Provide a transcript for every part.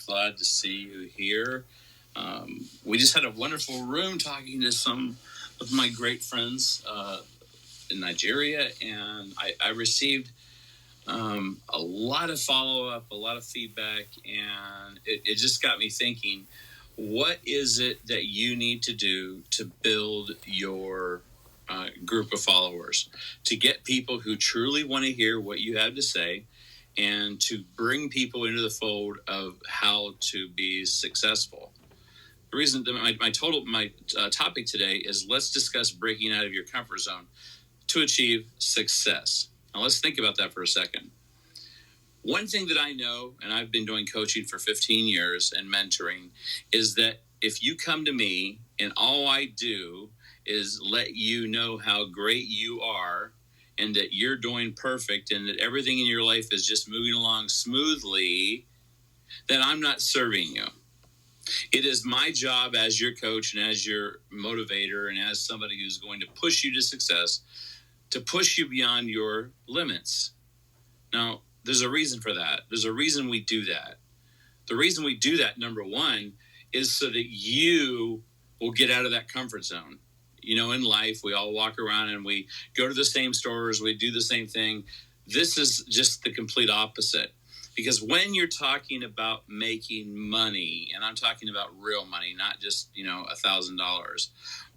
glad to see you here. We just had a wonderful room talking to some of my great friends in Nigeria, and I received a lot of follow-up, a lot of feedback, and it just got me thinking, what is it that you need to do to build your group of followers, to get people who truly want to hear what you have to say, and to bring people into the fold of how to be successful? The reason that my topic today is, let's discuss breaking out of your comfort zone to achieve success. Now let's think about that for a second. One thing that I know, and I've been doing coaching for 15 years and mentoring, is that if you come to me and all I do is let you know how great you are and that you're doing perfect and that everything in your life is just moving along smoothly, then I'm not serving you. It is my job as your coach and as your motivator and as somebody who's going to push you to success, to push you beyond your limits. Now, there's a reason for that. There's a reason we do that. The reason we do that, number one, is so that you will get out of that comfort zone. You know, in life, we all walk around and we go to the same stores, we do the same thing. This is just the complete opposite. Because when you're talking about making money, and I'm talking about real money, not just, $1,000,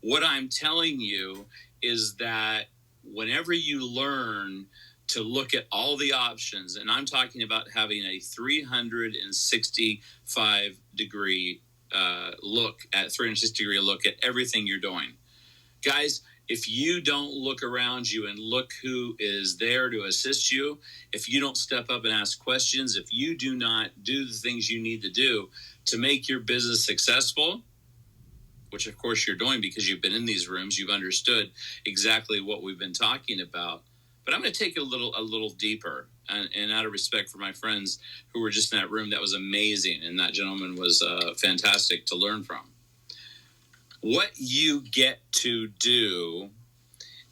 what I'm telling you is that whenever you learn to look at all the options, and I'm talking about having a 365 degree look at everything you're doing. Guys, if you don't look around you and look who is there to assist you, if you don't step up and ask questions, if you do not do the things you need to do to make your business successful, which of course you're doing because you've been in these rooms, you've understood exactly what we've been talking about. But I'm going to take it a little deeper, and out of respect for my friends who were just in that room, that was amazing, and that gentleman was fantastic to learn from. What you get to do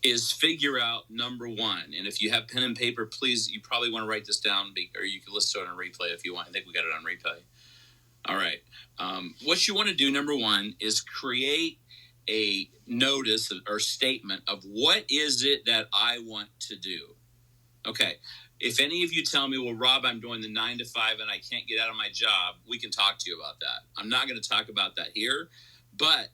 is figure out, number one, and if you have pen and paper, please, you probably want to write this down, or you can listen to it on replay if you want. I think we got it on replay. All right. What you want to do, number one, is create a notice or statement of what is it that I want to do. Okay. If any of you tell me, well, Rob, I'm doing the 9 to 5 and I can't get out of my job, we can talk to you about that. I'm not going to talk about that here, but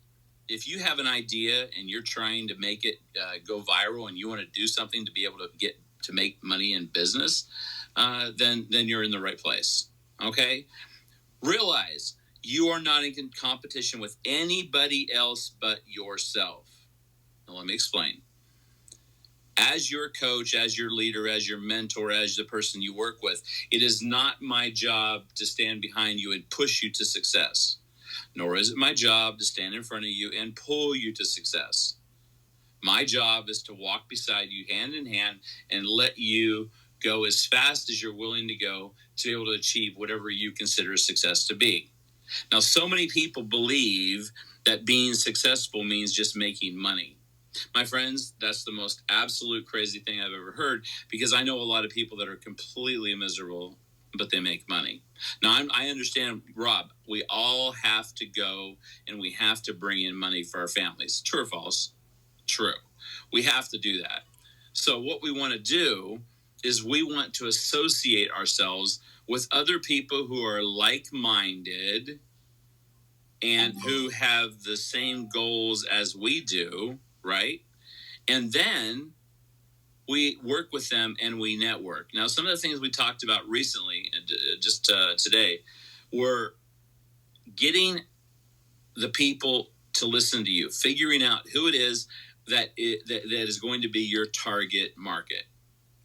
if you have an idea and you're trying to make it go viral and you want to do something to be able to make money in business, then you're in the right place. Okay. Realize you are not in competition with anybody else but yourself. Now, let me explain. As your coach, as your leader, as your mentor, as the person you work with, it is not my job to stand behind you and push you to success. Nor is it my job to stand in front of you and pull you to success. My job is to walk beside you hand in hand and let you go as fast as you're willing to go to be able to achieve whatever you consider success to be. Now, so many people believe that being successful means just making money. My friends, that's the most absolute crazy thing I've ever heard, because I know a lot of people that are completely miserable, but they make money. Now, I understand, Rob, we all have to go and we have to bring in money for our families. True or false? True. We have to do that. So what we want to do is we want to associate ourselves with other people who are like-minded and who have the same goals as we do, right? And then we work with them and we network. Now, some of the things we talked about recently, just today, were getting the people to listen to you, figuring out who it is that is going to be your target market.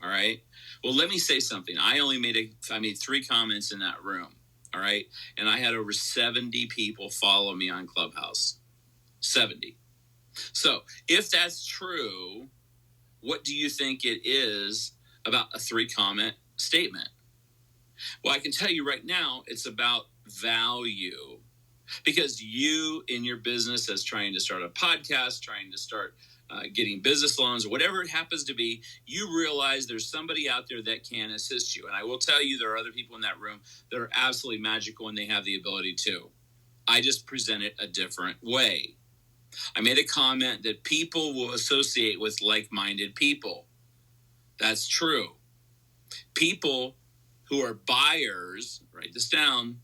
All right. Well, let me say something. I made 3 comments in that room. All right. And I had over 70 people follow me on Clubhouse. 70. So if that's true, what do you think it is about a 3-comment statement? Well, I can tell you right now, it's about value. Because you in your business as trying to start a podcast, trying to start getting business loans, whatever it happens to be, you realize there's somebody out there that can assist you. And I will tell you, there are other people in that room that are absolutely magical and they have the ability to. I just present it a different way. I made a comment that people will associate with like-minded people. That's true. People who are buyers, write this down,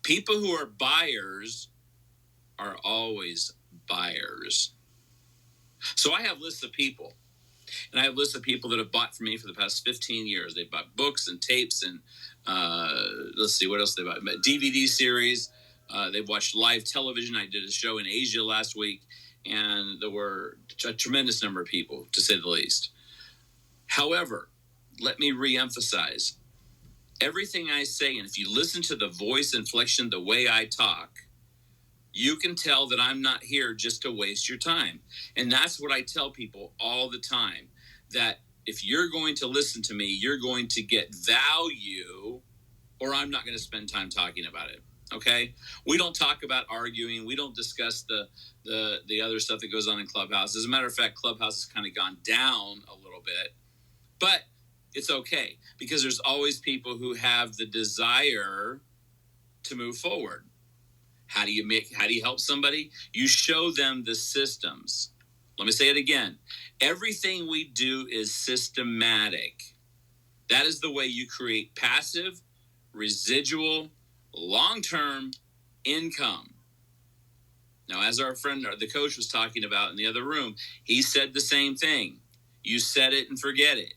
people who are buyers are always buyers. So I have lists of people, and I have lists of people that have bought from me for the past 15 years. They bought books and tapes and let's see, what else they bought? DVD series. They've watched live television. I did a show in Asia last week, and there were a tremendous number of people, to say the least. However, let me reemphasize, everything I say, and if you listen to the voice inflection, the way I talk, you can tell that I'm not here just to waste your time. And that's what I tell people all the time, that if you're going to listen to me, you're going to get value, or I'm not going to spend time talking about it. Okay? We don't talk about arguing. We don't discuss the other stuff that goes on in Clubhouse. As a matter of fact, Clubhouse has kind of gone down a little bit. But it's okay, because there's always people who have the desire to move forward. How do you help somebody? You show them the systems. Let me say it again. Everything we do is systematic. That is the way you create passive, residual, long-term income. Now, as our friend, the coach, was talking about in the other room, he said the same thing. You set it and forget it.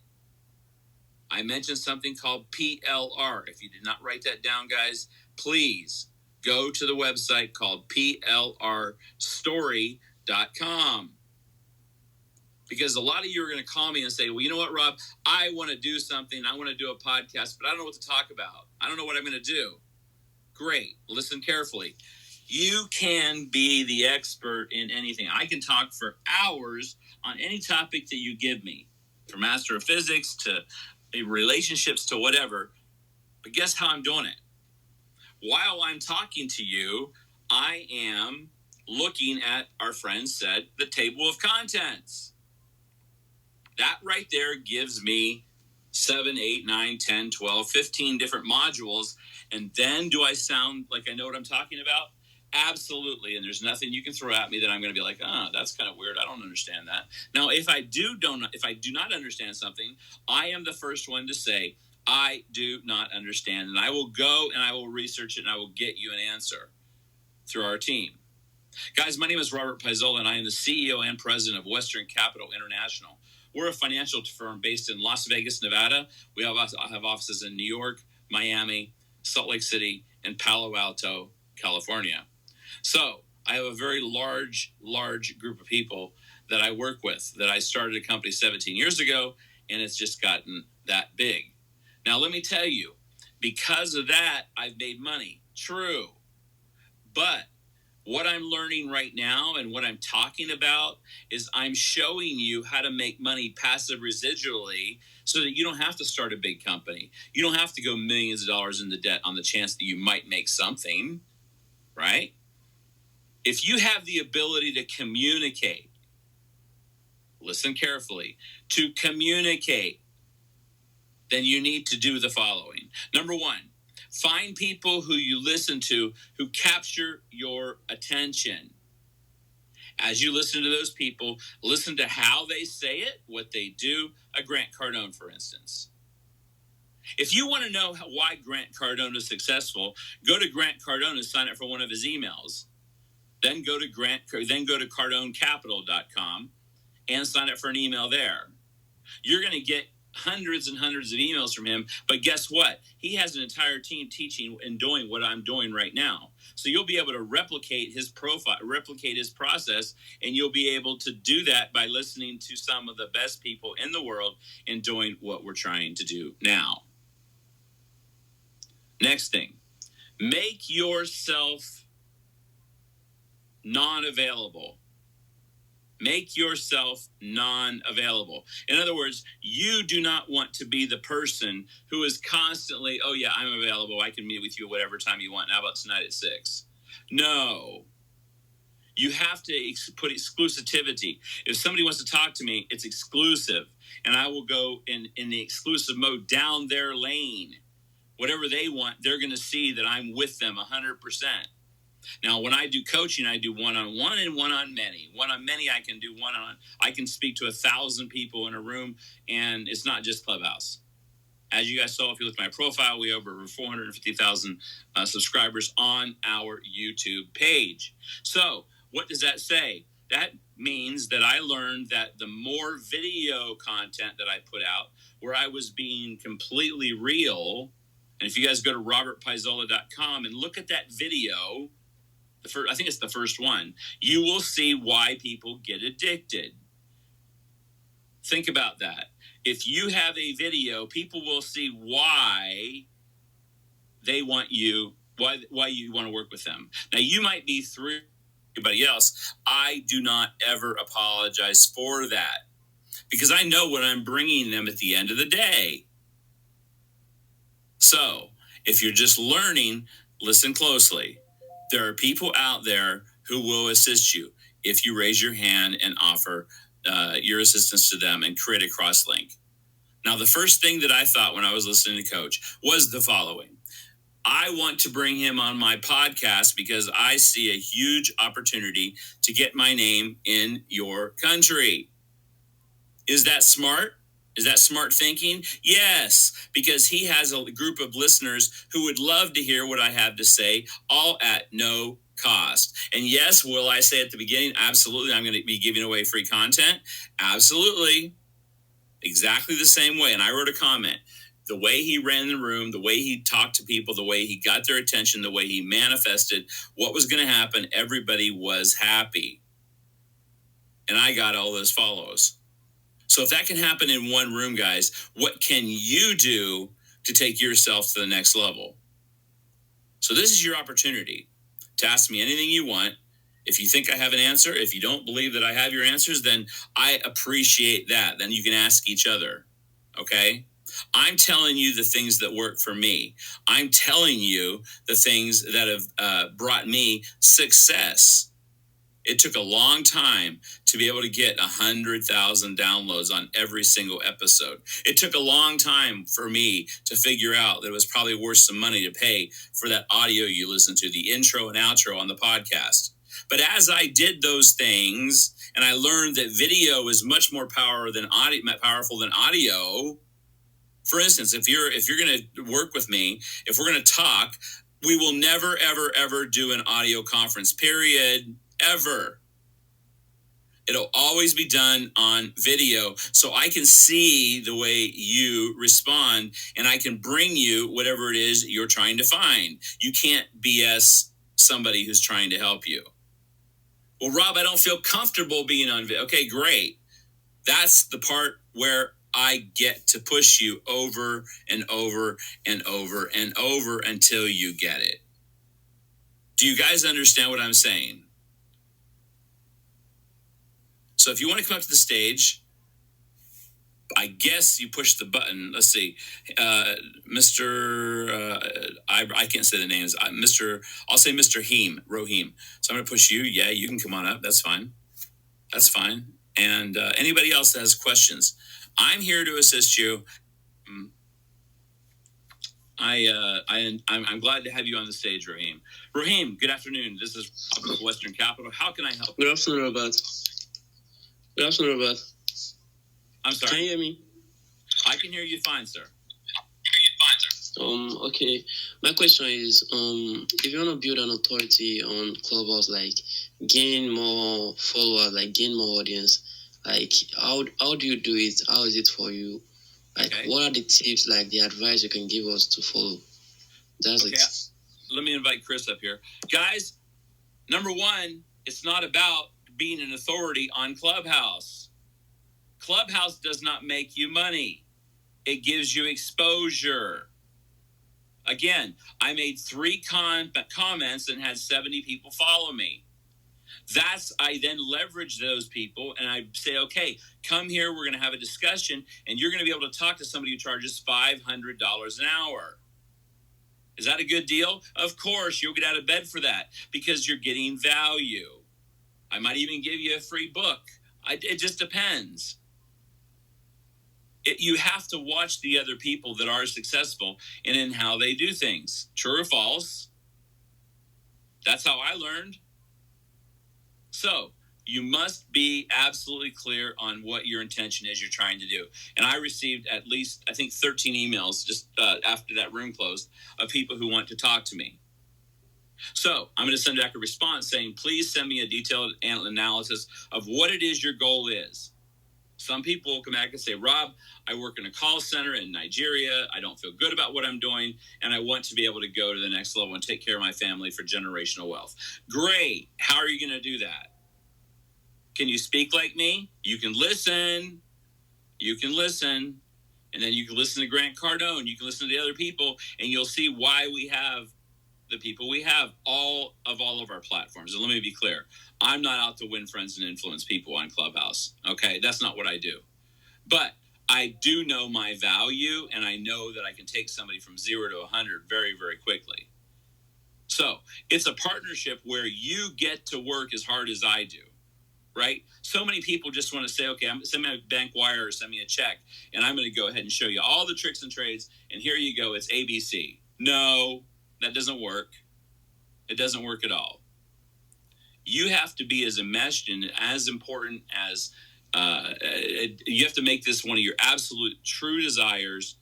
I mentioned something called PLR. If you did not write that down, guys, please go to the website called plrstory.com. Because a lot of you are going to call me and say, well, you know what, Rob? I want to do something. I want to do a podcast, but I don't know what to talk about. I don't know what I'm going to do. Great. Listen carefully. You can be the expert in anything. I can talk for hours on any topic that you give me, from Master of Physics to relationships to whatever. But guess how I'm doing it? While I'm talking to you, I am looking at, our friend said, the table of contents. That right there gives me 7, 8, 9, 10, 12, 15 different modules. And then do I sound like I know what I'm talking about? Absolutely. And there's nothing you can throw at me that I'm going to be like, that's kind of weird. I don't understand that. Now, if I do not understand something, I am the first one to say, I do not understand. And I will go and I will research it and I will get you an answer through our team. Guys, my name is Robert Paisola, and I am the CEO and president of Western Capital International. We're a financial firm based in Las Vegas, Nevada. We have offices in New York, Miami, Salt Lake City, and Palo Alto, California. So I have a very large group of people that I work with, that I started a company 17 years ago, and it's just gotten that big. Now, let me tell you, because of that, I've made money. True. But what I'm learning right now and what I'm talking about is I'm showing you how to make money passive residually so that you don't have to start a big company. You don't have to go millions of dollars into debt on the chance that you might make something, right? If you have the ability to communicate, listen carefully, to communicate, then you need to do the following. Number one, find people who you listen to who capture your attention. As you listen to those people, listen to how they say it, what they do. A Grant Cardone, for instance. If you want to know why Grant Cardone is successful, go to Grant Cardone and sign up for one of his emails. Then go to cardonecapital.com and sign up for an email there. You're going to get hundreds and hundreds of emails from him, but guess what? He has an entire team teaching and doing what I'm doing right now. So you'll be able to replicate his profile, replicate his process, and you'll be able to do that by listening to some of the best people in the world and doing what we're trying to do now. Next thing, make yourself non-available. Make yourself non-available. In other words, you do not want to be the person who is constantly, oh yeah, I'm available. I can meet with you whatever time you want. How about tonight at 6? No. You have to put exclusivity. If somebody wants to talk to me, it's exclusive. And I will go in the exclusive mode down their lane. Whatever they want, they're going to see that I'm with them 100%. Now, when I do coaching, I do one-on-one and one-on-many. One-on-many, I can do one-on. I can speak to 1,000 people in a room, and it's not just Clubhouse. As you guys saw, if you look at my profile, we have over 450,000 subscribers on our YouTube page. So what does that say? That means that I learned that the more video content that I put out, where I was being completely real, and if you guys go to robertpaisola.com and look at that video, I think it's the first one, you will see why people get addicted. Think about that. If you have a video, people will see why they want you, why you want to work with them. Now, you might be through everybody else. I do not ever apologize for that because I know what I'm bringing them at the end of the day. So, if you're just learning, listen closely. There are people out there who will assist you if you raise your hand and offer your assistance to them and create a cross link. Now, the first thing that I thought when I was listening to Coach was the following. I want to bring him on my podcast because I see a huge opportunity to get my name in your country. Is that smart? Is that smart thinking? Yes, because he has a group of listeners who would love to hear what I have to say, all at no cost. And yes, will I say at the beginning, absolutely, I'm going to be giving away free content? Absolutely. Exactly the same way. And I wrote a comment. The way he ran the room, the way he talked to people, the way he got their attention, the way he manifested what was going to happen, everybody was happy. And I got all those follows. So if that can happen in one room, guys, what can you do to take yourself to the next level? So this is your opportunity to ask me anything you want. If you think I have an answer, if you don't believe that I have your answers, then I appreciate that. Then you can ask each other, okay? I'm telling you the things that work for me. I'm telling you the things that have brought me success. It took a long time to be able to get 100,000 downloads on every single episode. It took a long time for me to figure out that it was probably worth some money to pay for that audio you listen to, the intro and outro on the podcast. But as I did those things, and I learned that video is much more powerful than audio. For instance, if you're going to work with me, if we're going to talk, we will never, ever, ever do an audio conference, period. Ever. It'll always be done on video so I can see the way you respond and I can bring you whatever it is you're trying to find. You can't BS somebody who's trying to help you. Well, Rob, I don't feel comfortable being on video. Okay, great. That's the part where I get to push you over and over and over and over until you get it. Do you guys understand what I'm saying? So if you want to come up to the stage, I guess you push the button. Let's see, Mr. I can't say the names. I'll say Mr. Rohim. So I'm going to push you. Yeah, you can come on up. That's fine. That's fine. And anybody else that has questions, I'm here to assist you. I'm glad to have you on the stage, Raheem. Raheem, good afternoon. This is Western Capital. How can I help you? Good afternoon, Robert. Good afternoon, Robert. I'm sorry. Can you hear me? I can hear you fine, sir. Okay. My question is, if you want to build an authority on Clubhouse, like gain more followers, like gain more audience, like how do you do it? How is it for you? Like, okay. What are the tips, like the advice you can give us to follow? That's okay. Let me invite Chris up here. Guys, number one, it's not about being an authority on Clubhouse. Clubhouse does not make you money. It gives you exposure. Again, I made 3 comments and had 70 people follow me. I then leverage those people and I say, okay, come here. We're going to have a discussion and you're going to be able to talk to somebody who charges $500 an hour. Is that a good deal? Of course, you'll get out of bed for that because you're getting value. I might even give you a free book. It just depends. You have to watch the other people that are successful and in how they do things. True or false? That's how I learned. So you must be absolutely clear on what your intention is you're trying to do. And I received at least, I think, 13 emails just after that room closed of people who want to talk to me. So I'm going to send back a response saying, please send me a detailed analysis of what it is your goal is. Some people will come back and say, Rob, I work in a call center in Nigeria. I don't feel good about what I'm doing, and I want to be able to go to the next level and take care of my family for generational wealth. Great. How are you going to do that? Can you speak like me? You can listen. You can listen. And then you can listen to Grant Cardone. You can listen to the other people, and you'll see why we have the people we have all of our platforms. And let me be clear. I'm not out to win friends and influence people on Clubhouse. Okay? That's not what I do. But I do know my value, and I know that I can take somebody from 0 to 100 very, very quickly. So it's a partnership where you get to work as hard as I do, right? So many people just want to say, okay, send me a bank wire or send me a check, and I'm going to go ahead and show you all the tricks and trades, and here you go. It's ABC. No, that doesn't work. It doesn't work at all. You have to be as enmeshed and as important as you have to make this one of your absolute true desires.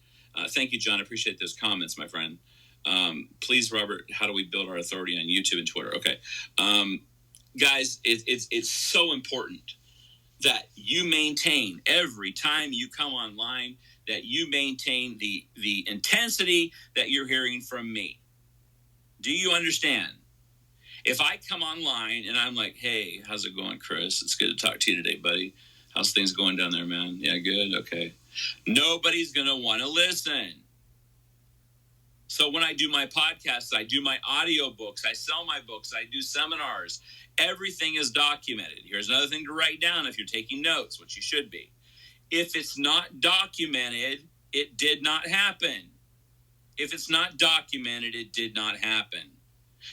Thank you, John. I appreciate those comments, my friend. Please, Robert, how do we build our authority on YouTube and Twitter? Okay. Guys, it's so important that you maintain every time you come online, that you maintain the intensity that you're hearing from me. Do you understand? If I come online and I'm like, hey, how's it going, Chris? It's good to talk to you today, buddy. How's things going down there, man? Yeah, good? Okay. Nobody's going to want to listen. So when I do my podcasts, I do my audio books, I sell my books, I do seminars. Everything is documented. Here's another thing to write down if you're taking notes, which you should be. If it's not documented, it did not happen. If it's not documented, it did not happen.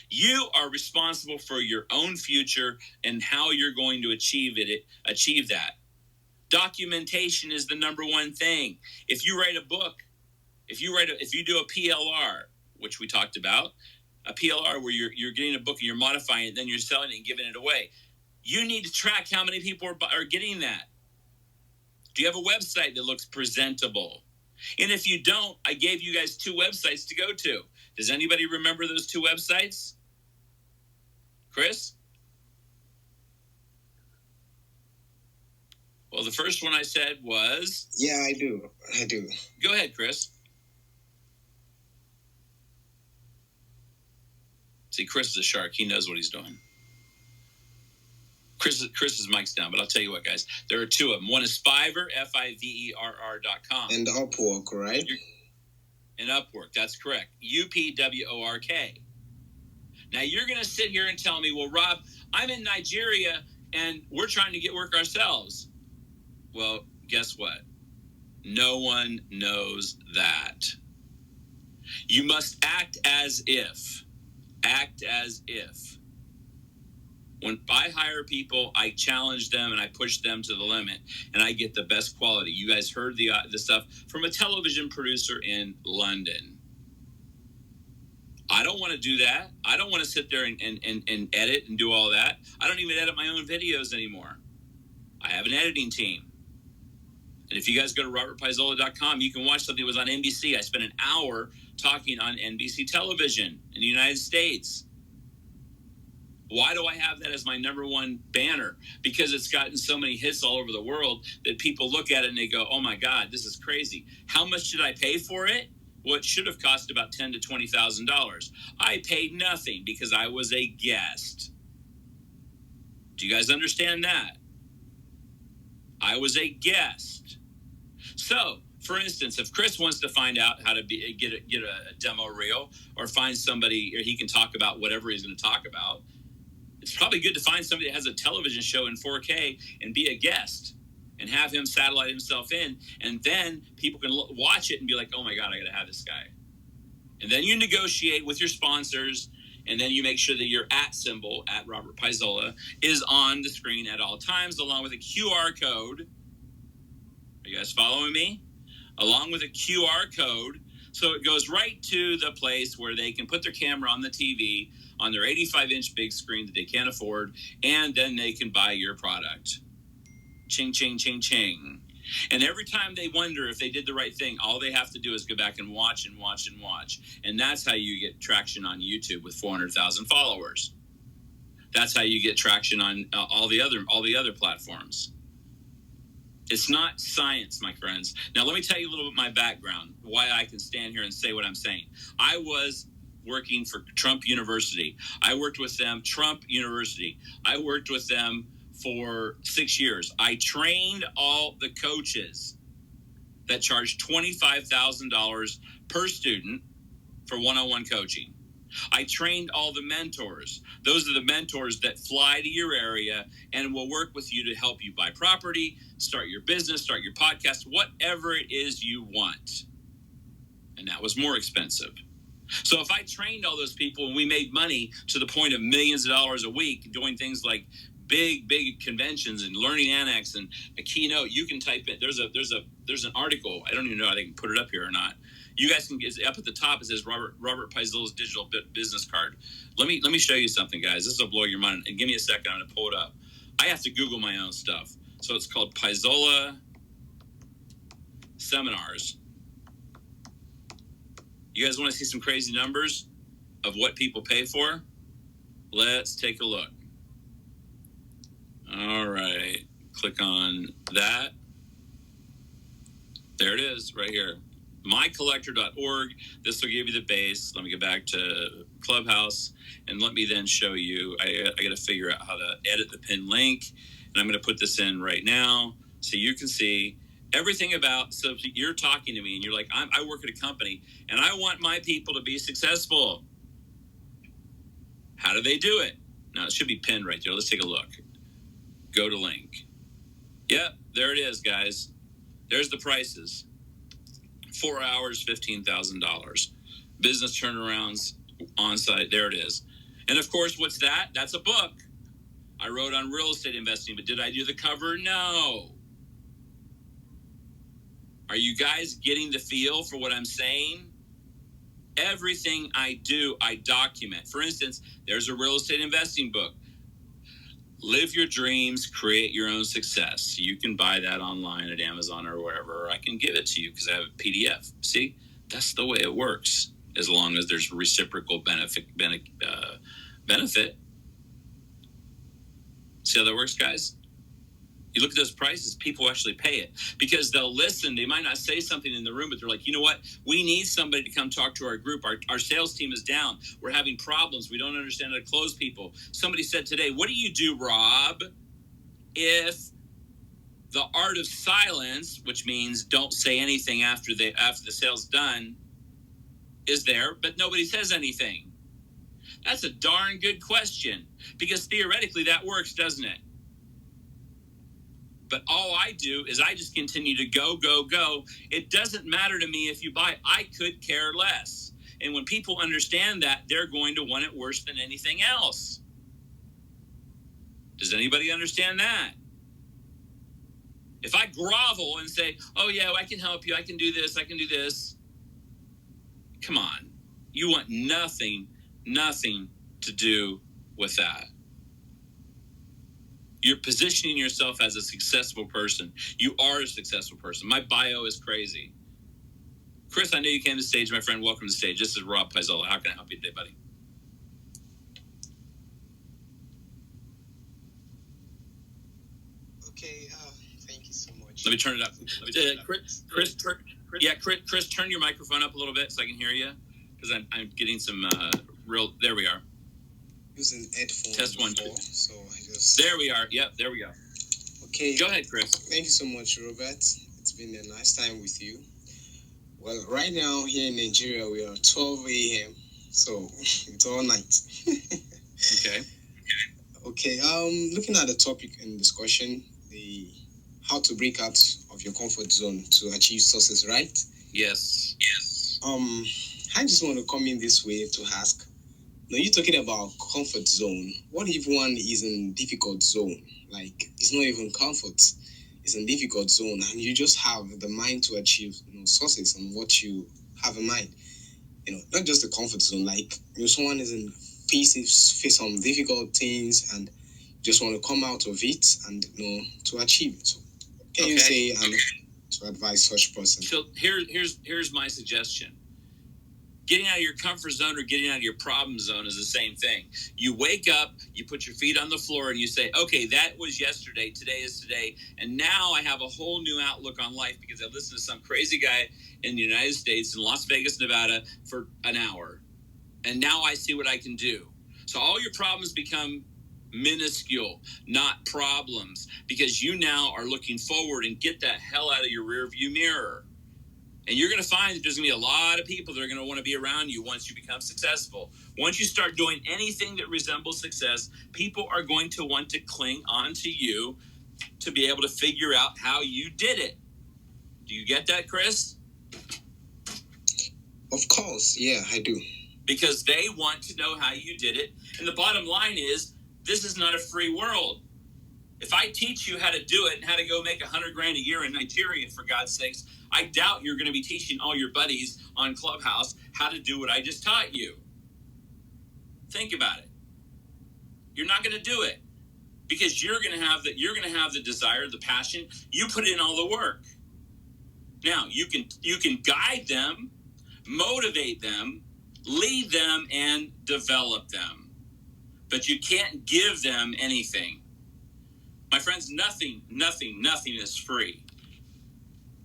You are responsible for your own future and how you're going to achieve that. Documentation is the number one thing. If you write a book, if you do a PLR, which we talked about, a PLR where you're getting a book and you're modifying it, then you're selling it and giving it away. You need to track how many people are getting that. Do you have a website that looks presentable? And if you don't, I gave you guys 2 websites to go to. Does anybody remember those 2 websites? Chris? Well, the first one I said was... Yeah, I do. Go ahead, Chris. See, Chris is a shark. He knows what he's doing. Chris's mic's down, but I'll tell you what, guys. There are 2 of them. One is Fiverr, Fiverr.com. And Upwork, right? And Upwork, that's correct. UPWORK. Now, you're going to sit here and tell me, well, Rob, I'm in Nigeria, and we're trying to get work ourselves. Well, guess what? No one knows that. You must act as if. Act as if. When I hire people, I challenge them and I push them to the limit, and I get the best quality. You guys heard the stuff from a television producer in London. I don't want to do that. I don't want to sit there and edit and do all that. I don't even edit my own videos anymore. I have an editing team. And if you guys go to robertpaisola.com, you can watch something that was on NBC. I spent an hour talking on NBC television in the United States. Why do I have that as my number one banner? Because it's gotten so many hits all over the world that people look at it and they go, oh my God, this is crazy. How much did I pay for it? Well, it should have cost about $10,000 to $20,000. I paid nothing because I was a guest. Do you guys understand that? I was a guest. So, for instance, if Chris wants to find out how to get a demo reel, or find somebody, or he can talk about whatever he's going to talk about, it's probably good to find somebody that has a television show in 4K and be a guest and have him satellite himself in. And then people can watch it and be like, oh my God, I got to have this guy. And then you negotiate with your sponsors And then you make sure that your @ symbol, at Robert Paisola, is on the screen at all times, along with a QR code. Are you guys following me? Along with a QR code. So it goes right to the place where they can put their camera on the TV, on their 85-inch big screen that they can't afford, and then they can buy your product. Ching, ching, ching, ching. And every time they wonder if they did the right thing, all they have to do is go back and watch and watch and watch. And that's how you get traction on YouTube with 400,000 followers. That's how you get traction on all the other platforms. It's not science, my friends. Now, let me tell you a little bit my background, why I can stand here and say what I'm saying. I was working for Trump University. I worked with them, Trump University. I worked with them for 6 years. I trained all the coaches that charged $25,000 per student for one-on-one coaching. I trained all the mentors. Those are the mentors that fly to your area and will work with you to help you buy property, start your business, start your podcast, whatever it is you want. And that was more expensive. So if I trained all those people and we made money to the point of millions of dollars a week doing things like big conventions and Learning Annex and a keynote, you can type in. There's an article. I don't even know if I can put it up here or not. You guys can get up at the top. It says Robert Paisola's digital business card. Let me show you something, guys. This will blow your mind. And give me a second. I'm going to pull it up. I have to Google my own stuff. So it's called Paisola Seminars. You guys want to see some crazy numbers of what people pay for? Let's take a look. All right. Click on that. There it is right here. mycollector.org. This will give you the base. Let me get back to Clubhouse and let me then show you. I got to figure out how to edit the pin link, and I'm going to put this in right now so you can see everything about. So if you're talking to me and you're like, I work at a company and I want my people to be successful. How do they do it? Now it should be pinned right there. Let's take a look. Go to link. Yep, there it is, guys. There's the prices. 4 hours, $15,000. Business turnarounds on site. There it is. And of course, what's that? That's a book. I wrote on real estate investing, but did I do the cover? No. Are you guys getting the feel for what I'm saying? Everything I do, I document. For instance, there's a real estate investing book. Live your dreams, create your own success. You can buy that online at Amazon or wherever. I can give it to you because I have a PDF. See, that's the way it works. As long as there's reciprocal benefit. See how that works, guys? You look at those prices, people actually pay it because they'll listen. They might not say something in the room, but they're like, you know what? We need somebody to come talk to our group. Our sales team is down. We're having problems. We don't understand how to close people. Somebody said today, what do you do, Rob, if the art of silence, which means don't say anything after the sale's done, is there, but nobody says anything? That's a darn good question because theoretically that works, doesn't it? But all I do is I just continue to go. It doesn't matter to me if you buy. I could care less. And when people understand that, they're going to want it worse than anything else. Does anybody understand that? If I grovel and say, oh, yeah, I can help you. I can do this. Come on. You want nothing to do with that. You're positioning yourself as a successful person. You are a successful person. My bio is crazy. Chris, I know you came to the stage, my friend. Welcome to the stage. This is Rob Paisola. How can I help you today, buddy? Okay, thank you so much. Let me turn it up. Chris, turn your microphone up a little bit so I can hear you because I'm getting some real. There we are. Using headphones. Test 1, 2. So I just. There we are. Yep, there we go. Okay. Go ahead, Chris. Thank you so much, Robert. It's been a nice time with you. Well, right now here in Nigeria, we are 12 a.m. So it's all night. Okay. Looking at the topic in discussion, the how to break out of your comfort zone to achieve success, right? Yes. I just want to come in this way to ask, Now you're talking about comfort zone. What if one is in difficult zone? Like it's not even comfort. It's in difficult zone, and you just have the mind to achieve, success on what you have in mind. Not just the comfort zone. Like someone is in face some difficult things and just want to come out of it and to achieve it. So can you say and to advise such person? So here's my suggestion. Getting out of your comfort zone or getting out of your problem zone is the same thing. You wake up, you put your feet on the floor, and you say, okay, that was yesterday, today is today, and now I have a whole new outlook on life because I listened to some crazy guy in the United States, in Las Vegas, Nevada, for an hour, and now I see what I can do. So all your problems become minuscule, not problems, because you now are looking forward and get that hell out of your rearview mirror. And you're going to find that there's going to be a lot of people that are going to want to be around you once you become successful. Once you start doing anything that resembles success, people are going to want to cling on to you to be able to figure out how you did it. Do you get that, Chris? Of course. Yeah, I do. Because they want to know how you did it. And the bottom line is, this is not a free world. If I teach you how to do it and how to go make $100,000 a year in Nigeria, for God's sakes, I doubt you're going to be teaching all your buddies on Clubhouse how to do what I just taught you. Think about it. You're not going to do it because you're going to have the desire, the passion. You put in all the work. Now you can guide them, motivate them, lead them, and develop them, but you can't give them anything. My friends, nothing is free.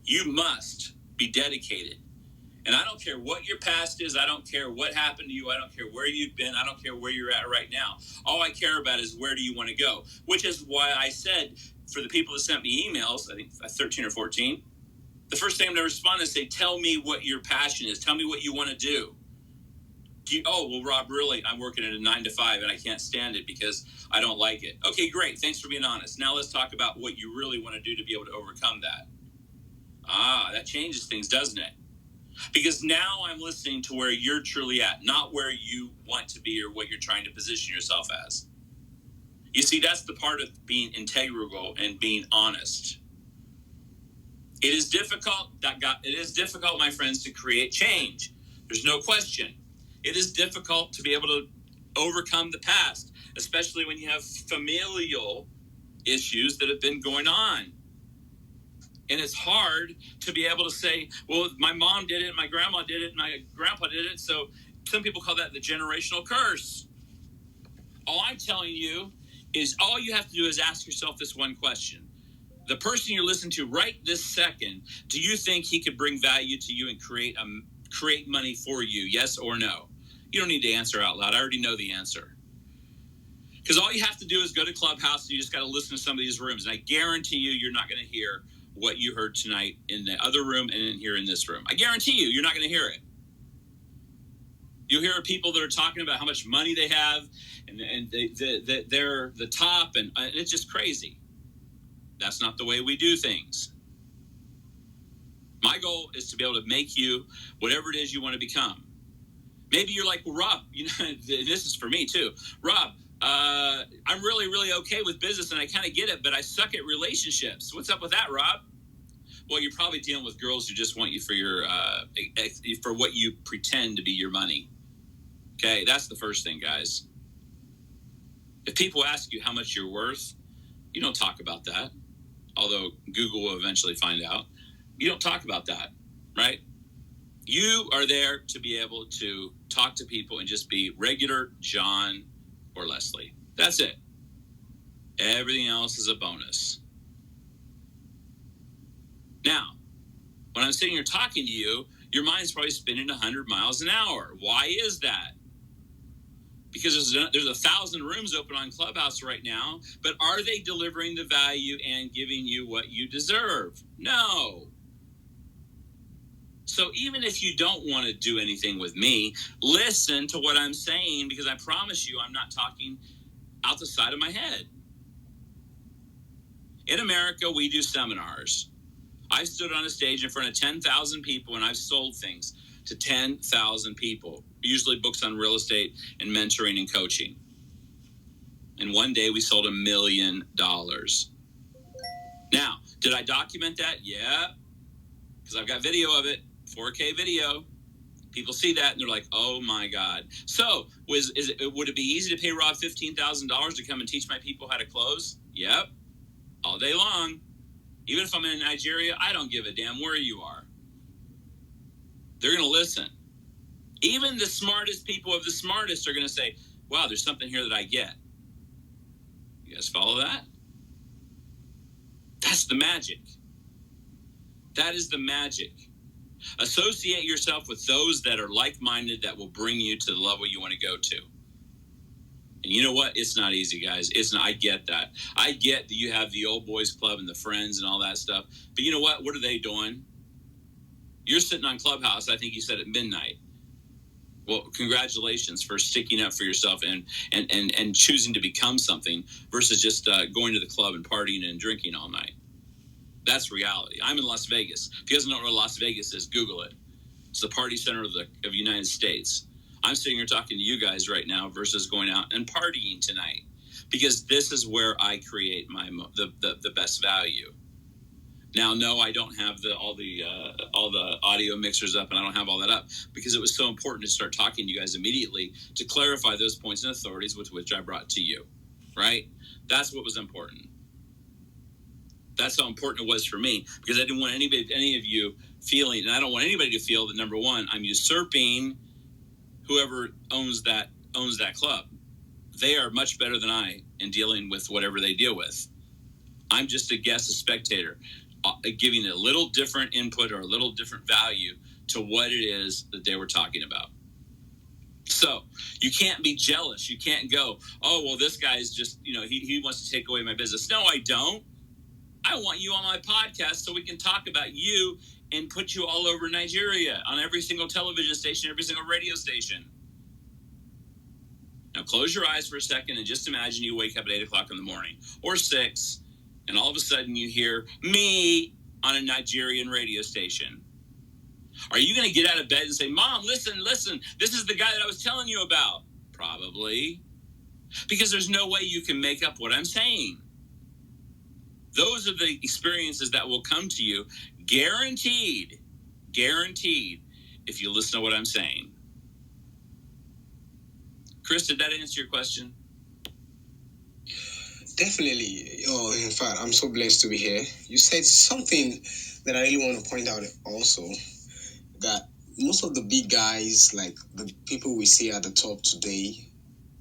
You must be dedicated. And I don't care what your past is. I don't care what happened to you. I don't care where you've been. I don't care where you're at right now. All I care about is where do you want to go, which is why I said for the people that sent me emails, I think 13 or 14, the first thing I'm going to respond is say, tell me what your passion is. Tell me what you want to do. Well, Rob, really, I'm working at a 9 to 5 and I can't stand it because I don't like it. Okay, great. Thanks for being honest. Now let's talk about what you really want to do to be able to overcome that. That changes things, doesn't it? Because now I'm listening to where you're truly at, not where you want to be or what you're trying to position yourself as. You see, that's the part of being integral and being honest. It is difficult, my friends, to create change. There's no question. It is difficult to be able to overcome the past, especially when you have familial issues that have been going on. And it's hard to be able to say, well, my mom did it, my grandma did it, my grandpa did it. So some people call that the generational curse. All I'm telling you is all you have to do is ask yourself this one question. The person you're listening to right this second, do you think he could bring value to you and create money for you? Yes or no? You don't need to answer out loud. I already know the answer. Because all you have to do is go to Clubhouse and you just got to listen to some of these rooms. And I guarantee you're not going to hear what you heard tonight in the other room and in here in this room. I guarantee you're not going to hear it. You'll hear people that are talking about how much money they have and they're the top, and it's just crazy. That's not the way we do things. My goal is to be able to make you whatever it is you want to become. Maybe you're like, well, Rob, this is for me too. Rob, I'm really, really okay with business and I kind of get it, but I suck at relationships. What's up with that, Rob? Well, you're probably dealing with girls who just want you for your for what you pretend to be your money. Okay, that's the first thing, guys. If people ask you how much you're worth, you don't talk about that. Although Google will eventually find out. You don't talk about that, right? You are there to be able to talk to people and just be regular John or Leslie. That's it. Everything else is a bonus. Now, when I'm sitting here talking to you, your mind's probably spinning 100 miles an hour. Why is that? Because there's 1,000 rooms open on Clubhouse right now, but are they delivering the value and giving you what you deserve? No. So even if you don't want to do anything with me, listen to what I'm saying, because I promise you I'm not talking out the side of my head. In America, we do seminars. I've stood on a stage in front of 10,000 people and I've sold things to 10,000 people. usually books on real estate and mentoring and coaching. And one day we sold $1 million. Now, did I document that? Yeah, because I've got video of it, 4K video. People see that and they're like, "Oh my God!" So, would it be easy to pay Rob $15,000 to come and teach my people how to close? Yep, all day long. Even if I'm in Nigeria, I don't give a damn where you are. They're going to listen. Even the smartest people of the smartest are going to say, "Wow, there's something here that I get." You guys follow that? That's the magic. That is the magic. Associate yourself with those that are like-minded that will bring you to the level you want to go to. And you know what? It's not easy, guys. It's not. I get that. I get that you have the old boys club and the friends and all that stuff. But you know what? What are they doing? You're sitting on Clubhouse, I think you said at midnight. Well, congratulations for sticking up for yourself and choosing to become something versus just going to the club and partying and drinking all night. That's reality. I'm in Las Vegas. If you guys don't know where Las Vegas is, Google it. It's the party center of the United States. I'm sitting here talking to you guys right now versus going out and partying tonight, because this is where I create the best value. Now, no, I don't have all the audio mixers up, and I don't have all that up because it was so important to start talking to you guys immediately to clarify those points and authorities with which I brought to you. Right? That's what was important. That's how important it was for me, because I didn't want any of you feeling, and I don't want anybody to feel that, number one, I'm usurping whoever owns that club. They are much better than I in dealing with whatever they deal with. I'm just a guest, a spectator, giving a little different input or a little different value to what it is that they were talking about. So you can't be jealous. You can't go, "Oh, well, this guy's just, he wants to take away my business." No, I don't. I want you on my podcast so we can talk about you and put you all over Nigeria on every single television station, every single radio station. Now close your eyes for a second and just imagine you wake up at 8 o'clock in the morning or 6, and all of a sudden you hear me on a Nigerian radio station. Are you going to get out of bed and say, "Mom, listen, this is the guy that I was telling you about"? Probably. Because there's no way you can make up what I'm saying. Those are the experiences that will come to you, guaranteed, if you listen to what I'm saying. Chris, did that answer your question? Definitely. In fact, I'm so blessed to be here. You said something that I really want to point out also, that most of the big guys, like the people we see at the top today,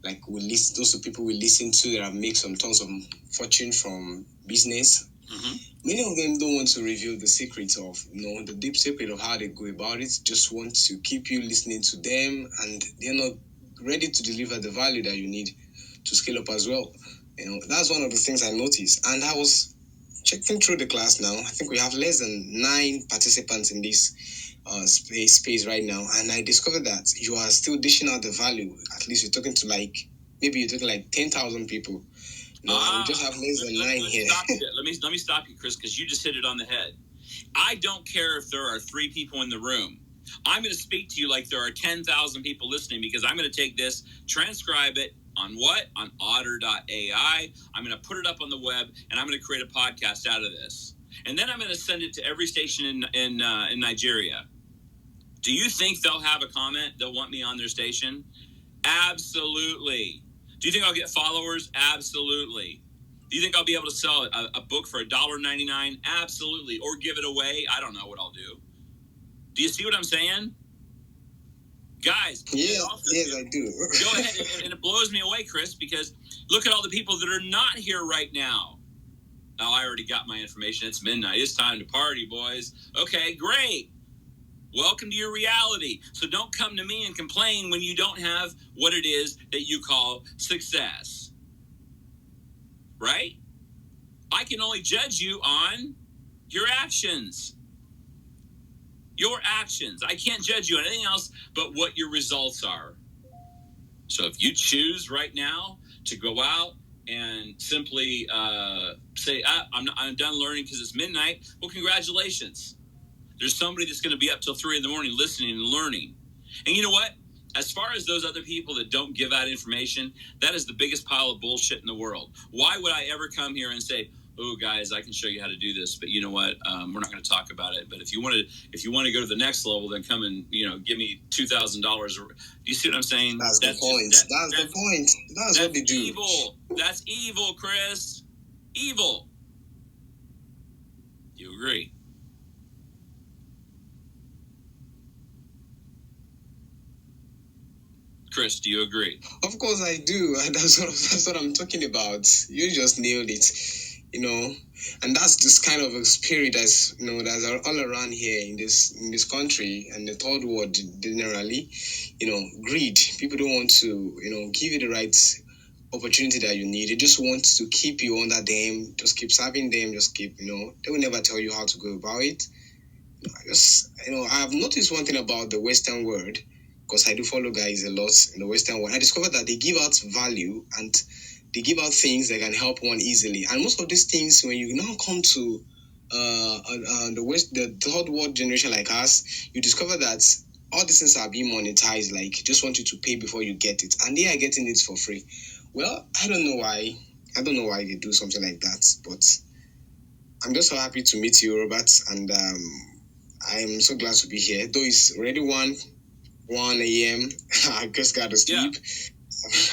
like those are people we listen to that have made some tons of fortune from business. Mm-hmm. Many of them don't want to reveal the secrets of, the deep secret of how they go about it. Just want to keep you listening to them, and they're not ready to deliver the value that you need to scale up as well. That's one of the things I noticed. And I was checking through the class now. I think we have less than 9 participants in this space right now, and I discovered that you are still dishing out the value. At least you're talking to maybe 10,000 people. We just have less than 9 here. Let me stop you, Chris, because you just hit it on the head. I don't care if there are 3 people in the room. I'm going to speak to you like there are 10,000 people listening, because I'm going to take this, transcribe it on what? On otter.ai. I'm going to put it up on the web, and I'm going to create a podcast out of this. And then I'm going to send it to every station in Nigeria. Do you think they'll have a comment? They'll want me on their station? Absolutely. Do you think I'll get followers? Absolutely. Do you think I'll be able to sell a book for $1.99? Absolutely. Or give it away? I don't know what I'll do. Do you see what I'm saying? Guys. Yes, I do. Go ahead. And it blows me away, Chris, because look at all the people that are not here right now. Oh, I already got my information. It's midnight. It's time to party, boys. Okay, great. Welcome to your reality. So don't come to me and complain when you don't have what it is that you call success. Right? I can only judge you on your actions. Your actions. I can't judge you on anything else but what your results are. So if you choose right now to go out and simply say, I'm done learning because it's midnight, well, congratulations. There's somebody that's going to be up till 3 a.m. listening and learning. And you know what? as far as those other people that don't give out information, that is the biggest pile of bullshit in the world. Why would I ever come here and say, "Oh, guys, I can show you how to do this, but you know what? We're not going to talk about it. But if you want to go to the next level, then come and give me $2,000." Do you see what I'm saying? That's the point. That's the point. That's what they do. Evil. That's evil, Chris. Evil. You agree? Chris, do you agree? Of course I do. That's what I'm talking about. You just nailed it. And that's this kind of a spirit that's all around here in this country and the third world generally. Greed. People don't want to give you the right opportunity that you need. They just want to keep you under them, just keep serving them, just keep they will never tell you how to go about it. I've noticed one thing about the Western world, because I do follow guys a lot in the Western world. I discovered that they give out value and they give out things that can help one easily. And most of these things, when you now come to the third world generation like us, you discover that all these things are being monetized. Like, just want you to pay before you get it, and they are getting it for free. Well, I don't know why. I don't know why they do something like that, but I'm just so happy to meet you, Robert, and I'm so glad to be here. Though it's already 1 a.m. I just got to sleep. Yeah.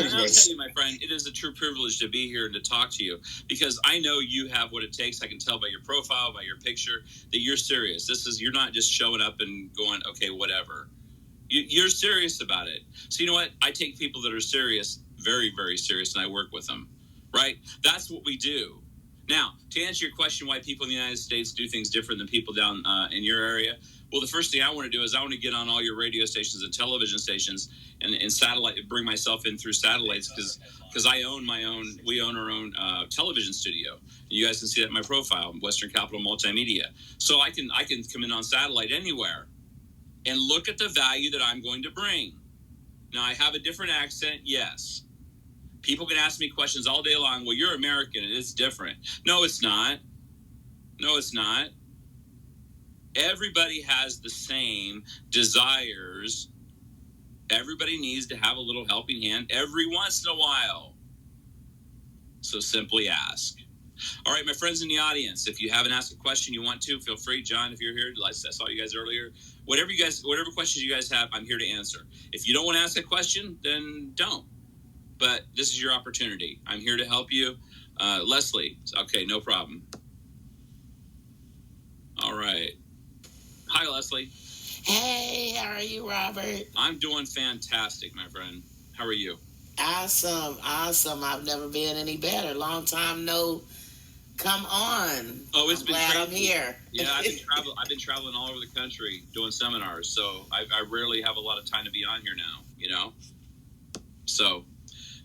And I'll tell you, my friend, it is a true privilege to be here and to talk to you, because I know you have what it takes. I can tell by your profile, by your picture, that you're serious. You're not just showing up and going, okay, whatever. You're serious about it. So you know what? I take people that are serious, very, very serious, and I work with them, right? That's what we do. Now, to answer your question, why people in the United States do things different than people down in your area, well, the first thing I want to do is I want to get on all your radio stations and television stations and satellite, bring myself in through satellites, because we own our own television studio. And you guys can see that in my profile, Western Capital Multimedia. So I can come in on satellite anywhere and look at the value that I'm going to bring. Now, I have a different accent, yes. People can ask me questions all day long. Well, you're American, and it's different. No, it's not. No, it's not. Everybody has the same desires. Everybody needs to have a little helping hand every once in a while. So simply ask. All right, my friends in the audience, if you haven't asked a question you want to, feel free. John, if you're here, I saw you guys earlier. Whatever questions you guys have, I'm here to answer. If you don't want to ask a question, then don't. But this is your opportunity. I'm here to help you. Leslie, okay, no problem. All right. Hi, Leslie. Hey, how are you, Robert? I'm doing fantastic, my friend. How are you? Awesome. I've never been any better. Long time no come on. Oh, it's been glad I'm here. Yeah, I've been traveling all over the country doing seminars, so I rarely have a lot of time to be on here now, So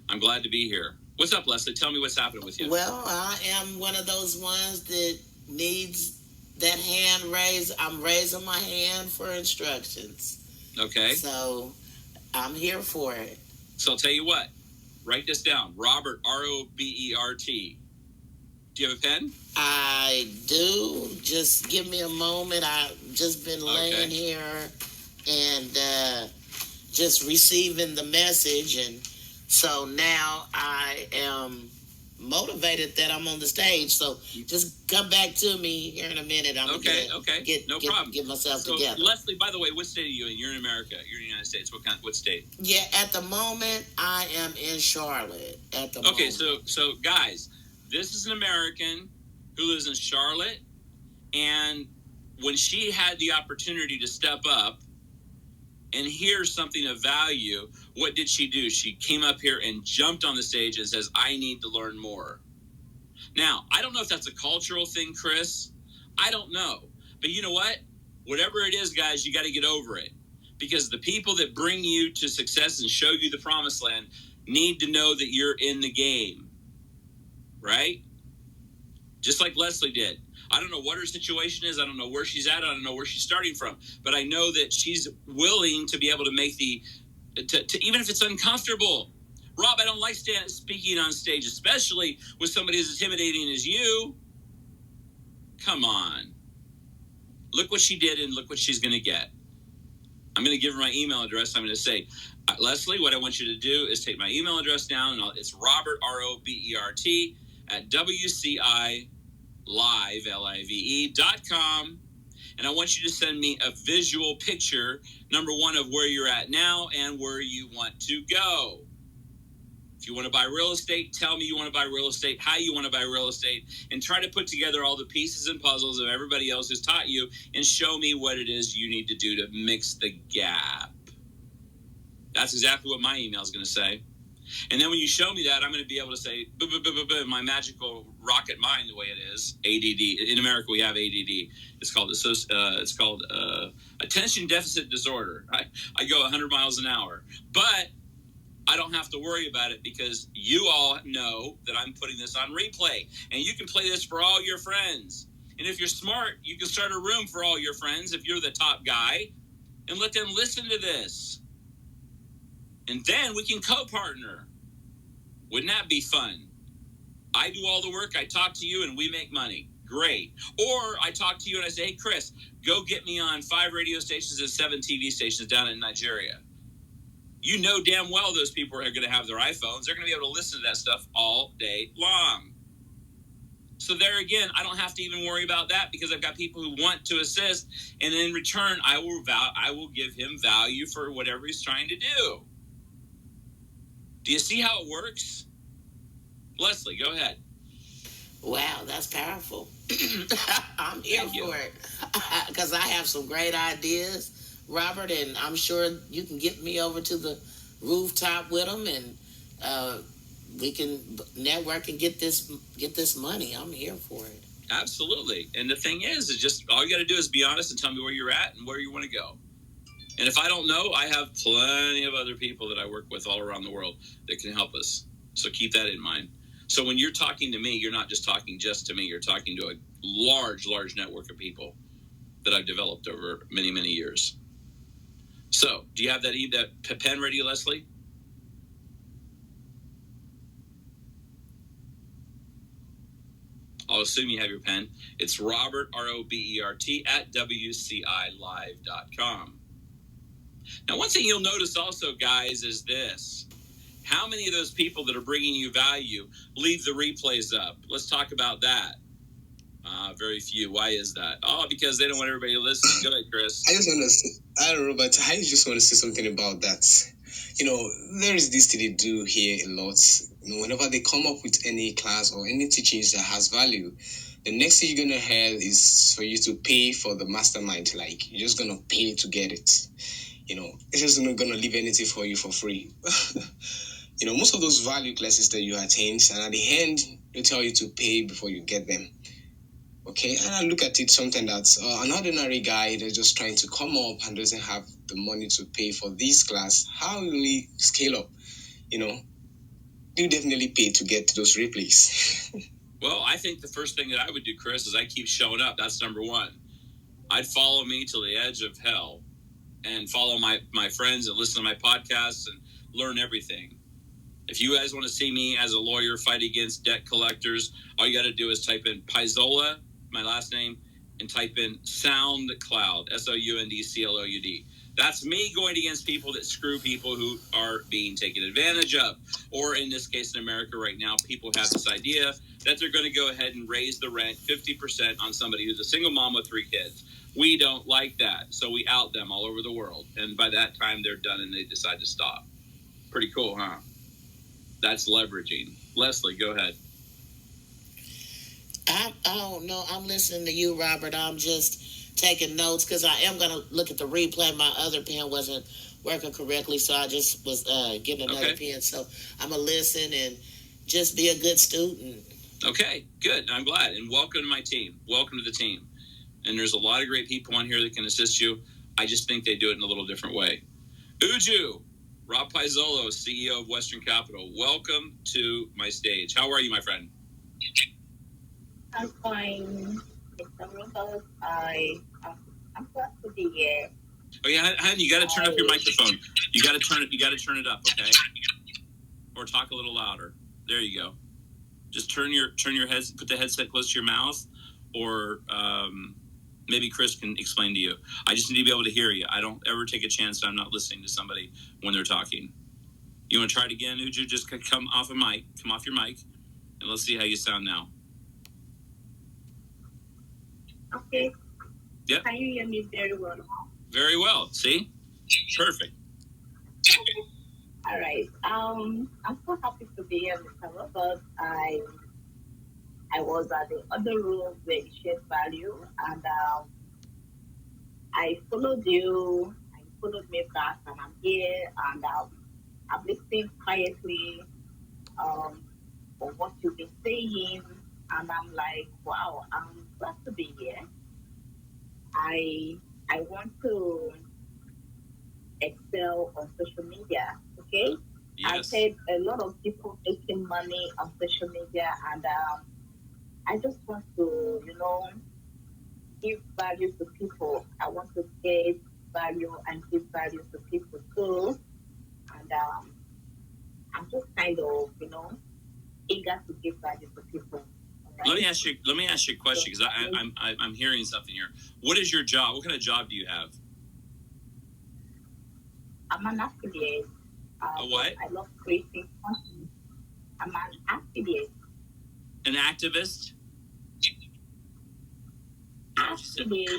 I'm glad to be here. What's up, Leslie? Tell me what's happening with you. Well, I am one of those ones that needs that hand raised. I'm raising my hand for instructions. Okay. So I'm here for it. So I'll tell you what. Write this down. Robert, Robert. Do you have a pen? I do. Just give me a moment. I've just been laying here and just receiving the message, and so now I am motivated that I'm on the stage. So just come back to me here in a minute. I'm problem. Get myself so, together. Leslie, by the way, what state are you in? You're in America. You're in the United States. What state? Yeah, at the moment I am in Charlotte. At the moment. Okay, so guys, this is an American who lives in Charlotte, and when she had the opportunity to step up and hear something of value, what did she do? She came up here and jumped on the stage and says, I need to learn more. Now, I don't know if that's a cultural thing, Chris. I don't know. But you know what? Whatever it is, guys, you got to get over it. Because the people that bring you to success and show you the promised land need to know that you're in the game. Right? Just like Leslie did. I don't know what her situation is. I don't know where she's at. I don't know where she's starting from. But I know that she's willing to be able to make even if it's uncomfortable. Rob, I don't like speaking on stage, especially with somebody as intimidating as you. Come on. Look what she did and look what she's going to get. I'm going to give her my email address. I'm going to say, Leslie, what I want you to do is take my email address down. And it's Robert, Robert, at WCILive.com. And I want you to send me a visual picture, number one, of where you're at now and where you want to go. If you want to buy real estate, tell me you want to buy real estate, how you want to buy real estate, and try to put together all the pieces and puzzles of everybody else who's taught you and show me what it is you need to do to mix the gap. That's exactly what my email is going to say. And then when you show me that, I'm going to be able to say, my magical rocket mind, the way it is, ADD. In America, we have ADD. It's called attention deficit disorder. I go 100 miles an hour. But I don't have to worry about it because you all know that I'm putting this on replay. And you can play this for all your friends. And if you're smart, you can start a room for all your friends if you're the top guy and let them listen to this. And then we can co-partner. Wouldn't that be fun? I do all the work, I talk to you, and we make money. Great. Or I talk to you and I say, hey, Chris, go get me on 5 radio stations and 7 TV stations down in Nigeria. You know damn well those people are going to have their iPhones. They're going to be able to listen to that stuff all day long. So there again, I don't have to even worry about that because I've got people who want to assist. And in return, I will give him value for whatever he's trying to do. Do you see how it works? Leslie, go ahead. Wow, that's powerful. I'm here for it because I have some great ideas, Robert, and I'm sure you can get me over to the rooftop with them, and we can network and get this money. I'm here for it. Absolutely. And the thing is just all you got to do is be honest and tell me where you're at and where you want to go. And if I don't know, I have plenty of other people that I work with all around the world that can help us. So keep that in mind. So when you're talking to me, you're not just talking just to me. You're talking to a large, large network of people that I've developed over many, many years. So do you have that pen ready, Leslie? I'll assume you have your pen. It's Robert, Robert, at WCILive.com. Now, one thing you'll notice also, guys, is this. How many of those people that are bringing you value leave the replays up? Let's talk about that. Very few. Why is that? Oh, because they don't want everybody to listen. Go ahead, Chris. I just want to say, I don't know, but I just want to say something about that. There is this thing they do here a lot. Whenever they come up with any class or any teachings that has value, the next thing you're going to have is for you to pay for the mastermind. Like, you're just going to pay to get it. It's just not going to leave anything for you for free. Most of those value classes that you attend, and at the end, they tell you to pay before you get them. Okay, and I look at it something that's an ordinary guy that's just trying to come up and doesn't have the money to pay for this class. How will he scale up? You definitely pay to get those replays. Well, I think the first thing that I would do, Chris, is I keep showing up. That's number one. I'd follow me to the edge of hell and follow my friends and listen to my podcasts and learn everything. If you guys want to see me as a lawyer fight against debt collectors, all you got to do is type in Paisola, my last name, and type in SoundCloud, SOUNDCLOUD. That's me going against people that screw people who are being taken advantage of. Or in this case, in America right now, people have this idea that they're going to go ahead and raise the rent 50% on somebody who's a single mom with 3 kids. We don't like that, so we out them all over the world. And by that time, they're done and they decide to stop. Pretty cool, huh? That's leveraging. Leslie, go ahead. I'm listening to you, Robert. I'm just taking notes because I am going to look at the replay. My other pen wasn't working correctly, so I just was getting another pen. So I'm going to listen and just be a good student. Okay, good. I'm glad. And welcome to my team. Welcome to the team. And there's a lot of great people on here that can assist you. I just think they do it in a little different way. Uju, Rob Paisola, CEO of Western Capital. Welcome to my stage. How are you, my friend? I'm fine. I'm glad to be here. Oh yeah, honey, you got to turn up your microphone. You got to turn it up, okay? Or talk a little louder. There you go. Just turn your head, put the headset close to your mouth, or Maybe Chris can explain to you. I just need to be able to hear you. I don't ever take a chance that I'm not listening to somebody when they're talking. You want to try it again, Uju? Just come off your mic, and let's see how you sound now. Okay. Yep. Can you hear me very well now? Very well. See? Perfect. All right. I'm so happy to be here, Mr. Robert. I was at the other room where you shared value, and I followed you. I followed me back, and I'm here, and I'm listening quietly for what you've been saying, and I'm like, wow, I'm glad to be here. I want to excel on social media. Okay. Yes. I've heard a lot of people making money on social media, and I just want to, give value to people. I want to get value and give value to people too. And I'm just kind of, eager to give value to people. Right? Let me ask you a question, because I'm hearing something here. What is your job? What kind of job do you have? I'm an affiliate. A what? I love creating content. I'm an affiliate. An activist? Affiliate.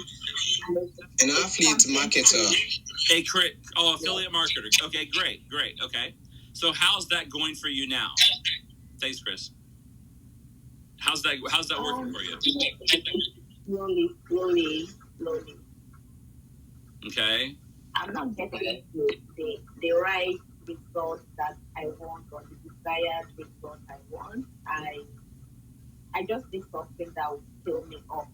An affiliate marketer. Affiliate marketer. Okay, great. Okay. So how's that going for you now? Thanks, Chris. How's that working for you? Slowly. Okay. I'm not getting the right results that I want, or the desired results I want. I just need something that will fill me up.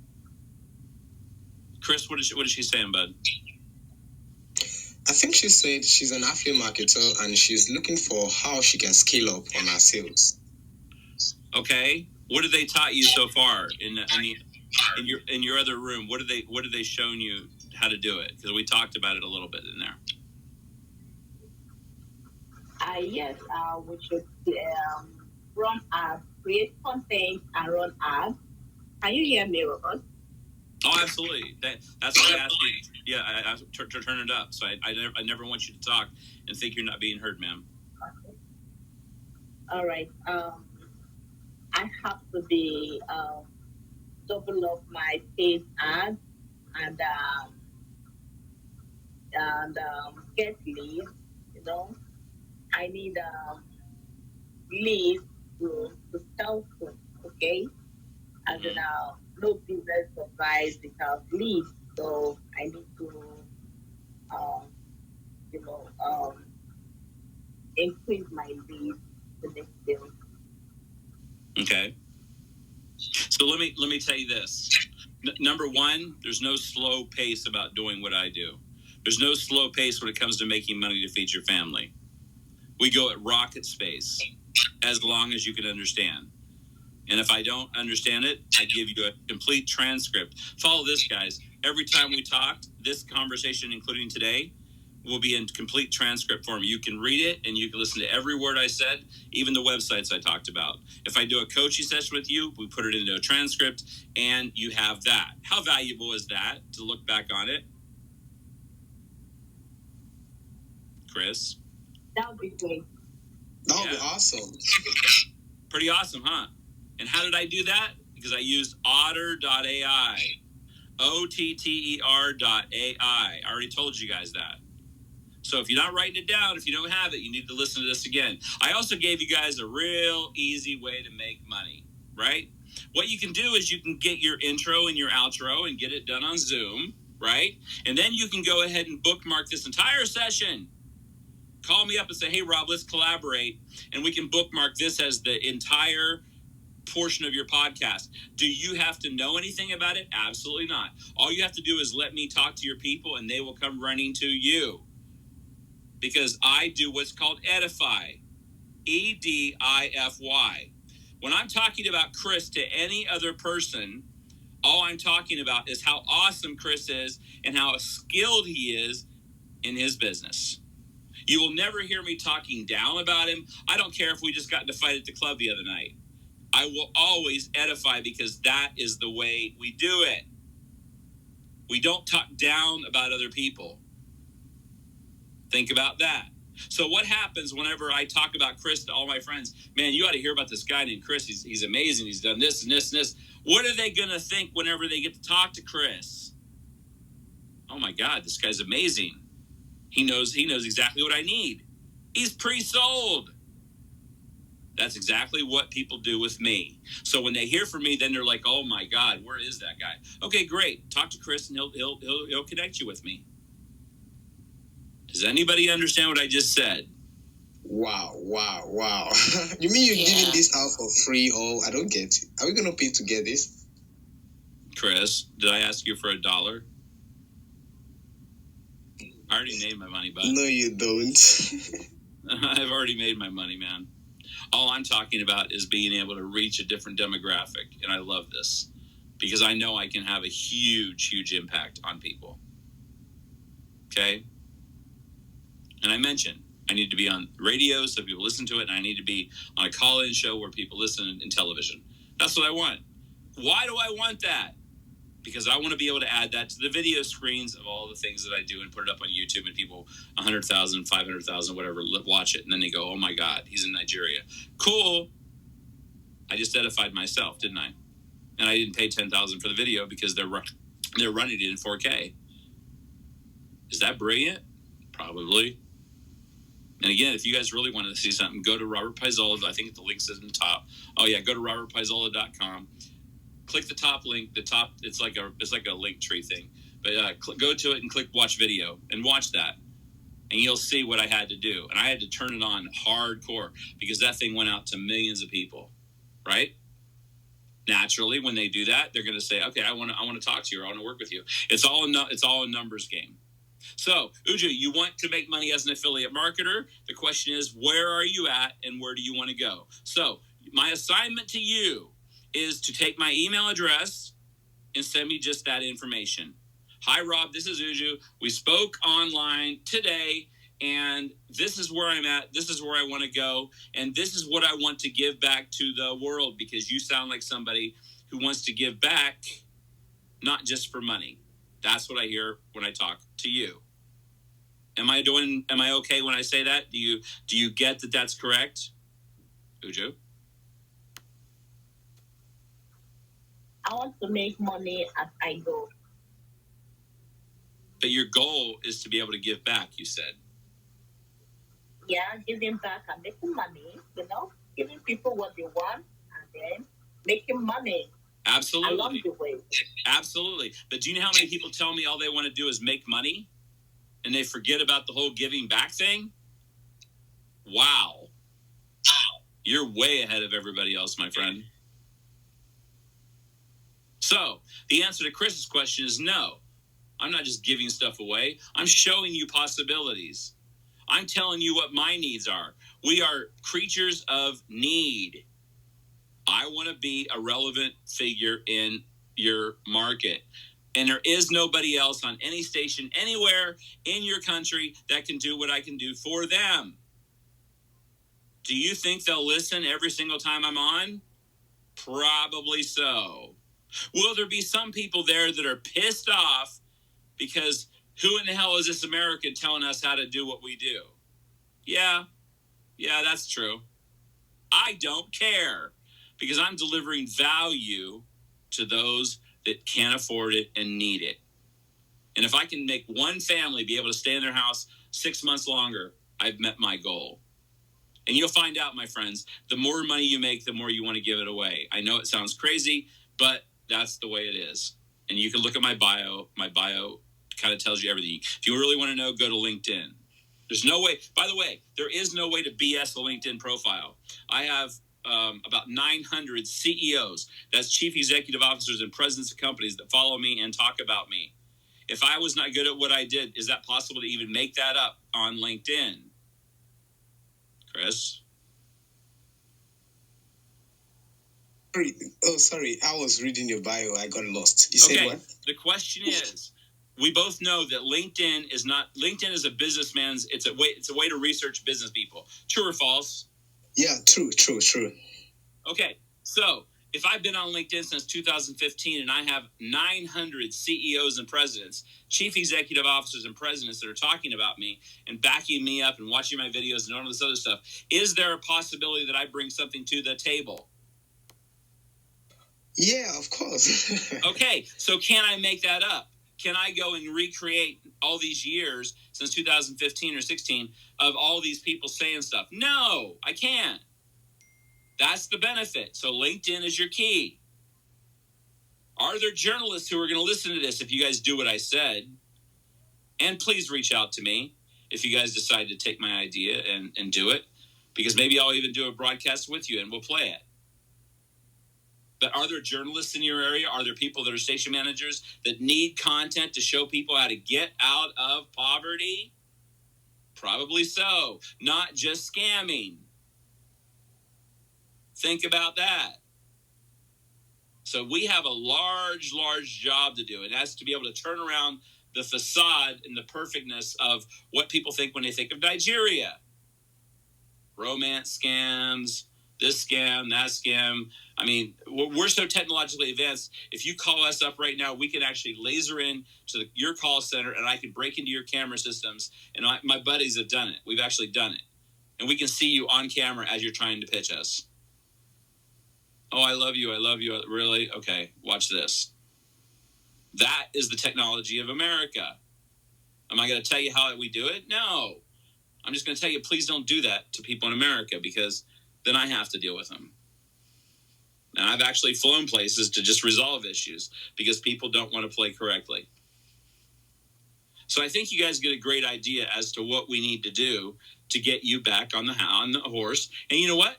Chris, what is she saying, bud? I think she said she's an affiliate marketer and she's looking for how she can scale up on her sales. Okay. What have they taught you so far in your other room? What have they shown you how to do it? Because we talked about it a little bit in there. Yes, we should run ads, create content, and run ads. Can you hear me, Robert? Oh, absolutely. That's why I asked you. Yeah, I to turn it up. So I never want you to talk and think you're not being heard, ma'am. Okay. All right. I have to be double up my paid ads and get leads. I need leads to sell to. Okay, as in no business survives without leads. So I need to increase my leads to make sales. Okay. So let me tell you this. Number one, there's no slow pace about doing what I do. There's no slow pace when it comes to making money to feed your family. We go at rocket space as long as you can understand. And if I don't understand it, I give you a complete transcript. Follow this, guys. Every time we talked, this conversation, including today, will be in complete transcript form. You can read it and you can listen to every word I said, even the websites I talked about. If I do a coaching session with you, we put it into a transcript and you have that. How valuable is that to look back on it? Chris? That would be great. That would be awesome. Pretty awesome, huh? And how did I do that? Because I used otter.ai. OTTER.ai. I already told you guys that. So if you're not writing it down, if you don't have it, you need to listen to this again. I also gave you guys a real easy way to make money, right? What you can do is you can get your intro and your outro and get it done on Zoom, right? And then you can go ahead and bookmark this entire session. Call me up and say, hey, Rob, let's collaborate. And we can bookmark this as the entire portion of your podcast. Do you have to know anything about it? Absolutely not. All you have to do is let me talk to your people and they will come running to you. Because I do what's called edify. EDIFY. When I'm talking about Chris to any other person, all I'm talking about is how awesome Chris is and how skilled he is in his business. You will never hear me talking down about him. I don't care if we just got in a fight at the club the other night. I will always edify because that is the way we do it. We don't talk down about other people. Think about that. So what happens whenever I talk about Chris to all my friends? Man, you ought to hear about this guy named Chris. He's amazing. He's done this and this and this. What are they going to think whenever they get to talk to Chris? Oh my God, this guy's amazing. He knows exactly what I need. He's pre-sold. That's exactly what people do with me. So when they hear from me, then they're like, "Oh my God, where is that guy?" Okay, great. Talk to Chris, and he'll connect you with me. Does anybody understand what I just said? Wow. You mean you're giving this out for free? I don't get it. Are we going to pay to get this? Chris, did I ask you for $1? I already made my money, bud. No, you don't. I've already made my money, man. All I'm talking about is being able to reach a different demographic, and I love this because I know I can have a huge impact on people. Okay? And I mentioned I need to be on radio so people listen to it, and I need to be on a call-in show where people listen in television. That's what I want. Why do I want that? Because I want to be able to add that to the video screens of all the things that I do and put it up on YouTube, and people 100,000, 500,000, whatever, watch it. And then they go, "Oh my God, he's in Nigeria." Cool. I just edified myself, didn't I? And I didn't pay $10,000 for the video because they're running it in 4K. Is that brilliant? Probably. And again, if you guys really want to see something, go to Robert Paisola. I think the link says in the top. Oh yeah, go to robertpaisola.com. Click the top link. The top, it's like a link tree thing. But go to it and click watch video and watch that, and you'll see what I had to do. And I had to turn it on hardcore because that thing went out to millions of people, right? Naturally, when they do that, they're going to say, "Okay, I want to talk to you, or I want to work with you." It's all a numbers game. So, Uju, you want to make money as an affiliate marketer. The question is, where are you at and where do you want to go? So, my assignment to you is to take my email address and send me just that information. "Hi, Rob, this is Uju. We spoke online today, and this is where I'm at. This is where I want to go, and this is what I want to give back to the world," because you sound like somebody who wants to give back, not just for money. That's what I hear when I talk to you. Am I okay when I say that? Do you get that that's correct, Uju? I want to make money as I go. But your goal is to be able to give back, you said. Yeah, giving back and making money, giving people what they want and then making money. Absolutely. Along the way. Absolutely. But do you know how many people tell me all they want to do is make money and they forget about the whole giving back thing? Wow. You're way ahead of everybody else, my friend. So, the answer to Chris's question is no. I'm not just giving stuff away. I'm showing you possibilities. I'm telling you what my needs are. We are creatures of need. I want to be a relevant figure in your market. And there is nobody else on any station anywhere in your country that can do what I can do for them. Do you think they'll listen every single time I'm on? Probably so. Will there be some people there that are pissed off because who in the hell is this American telling us how to do what we do? Yeah, that's true. I don't care because I'm delivering value to those that can't afford it and need it. And if I can make one family be able to stay in their house 6 months longer, I've met my goal. And you'll find out, my friends, the more money you make, the more you want to give it away. I know it sounds crazy, but that's the way it is. And you can look at my bio. My bio kind of tells you everything. If you really want to know, go to LinkedIn. There's no way. By the way, there is no way to BS a LinkedIn profile. I have about 900 CEOs, that's chief executive officers and presidents of companies that follow me and talk about me. If I was not good at what I did, is that possible to even make that up on LinkedIn? Chris? Sorry. I was reading your bio. I got lost. You said what? The question is, we both know that LinkedIn is a businessman's, it's a way to research business people. True or false? Yeah, true. Okay, so If I've been on LinkedIn since 2015 and I have 900 CEOs and presidents, chief executive officers and presidents that are talking about me and backing me up and watching my videos and all this other stuff, is there a possibility that I bring something to the table? Yeah, of course. Okay, so can I make that up? Can I go and recreate all these years since 2015 or 16 of all these people saying stuff? No, I can't. That's the benefit. So LinkedIn is your key. Are there journalists who are going to listen to this if you guys do what I said? And please reach out to me if you guys decide to take my idea and do it, because maybe I'll even do a broadcast with you and we'll play it. But are there journalists in your area? Are there people that are station managers that need content to show people how to get out of poverty? Probably so. Not just scamming. Think about that. So we have a large job to do. It has to be able to turn around the facade and the perfectness of what people think when they think of Nigeria. Romance scams, this scam, that scam. I mean, we're so technologically advanced. If you call us up right now, we can actually laser in to your call center, and I can break into your camera systems. And my buddies have done it. We've actually done it. And we can see you on camera as you're trying to pitch us. Oh, I love you. Really? Okay, watch this. That is the technology of America. Am I going to tell you how we do it? No. I'm just going to tell you, please don't do that to people in America, because then I have to deal with them. And I've actually flown places to just resolve issues because people don't want to play correctly. So I think you guys get a great idea as to what we need to do to get you back on the horse. And you know what?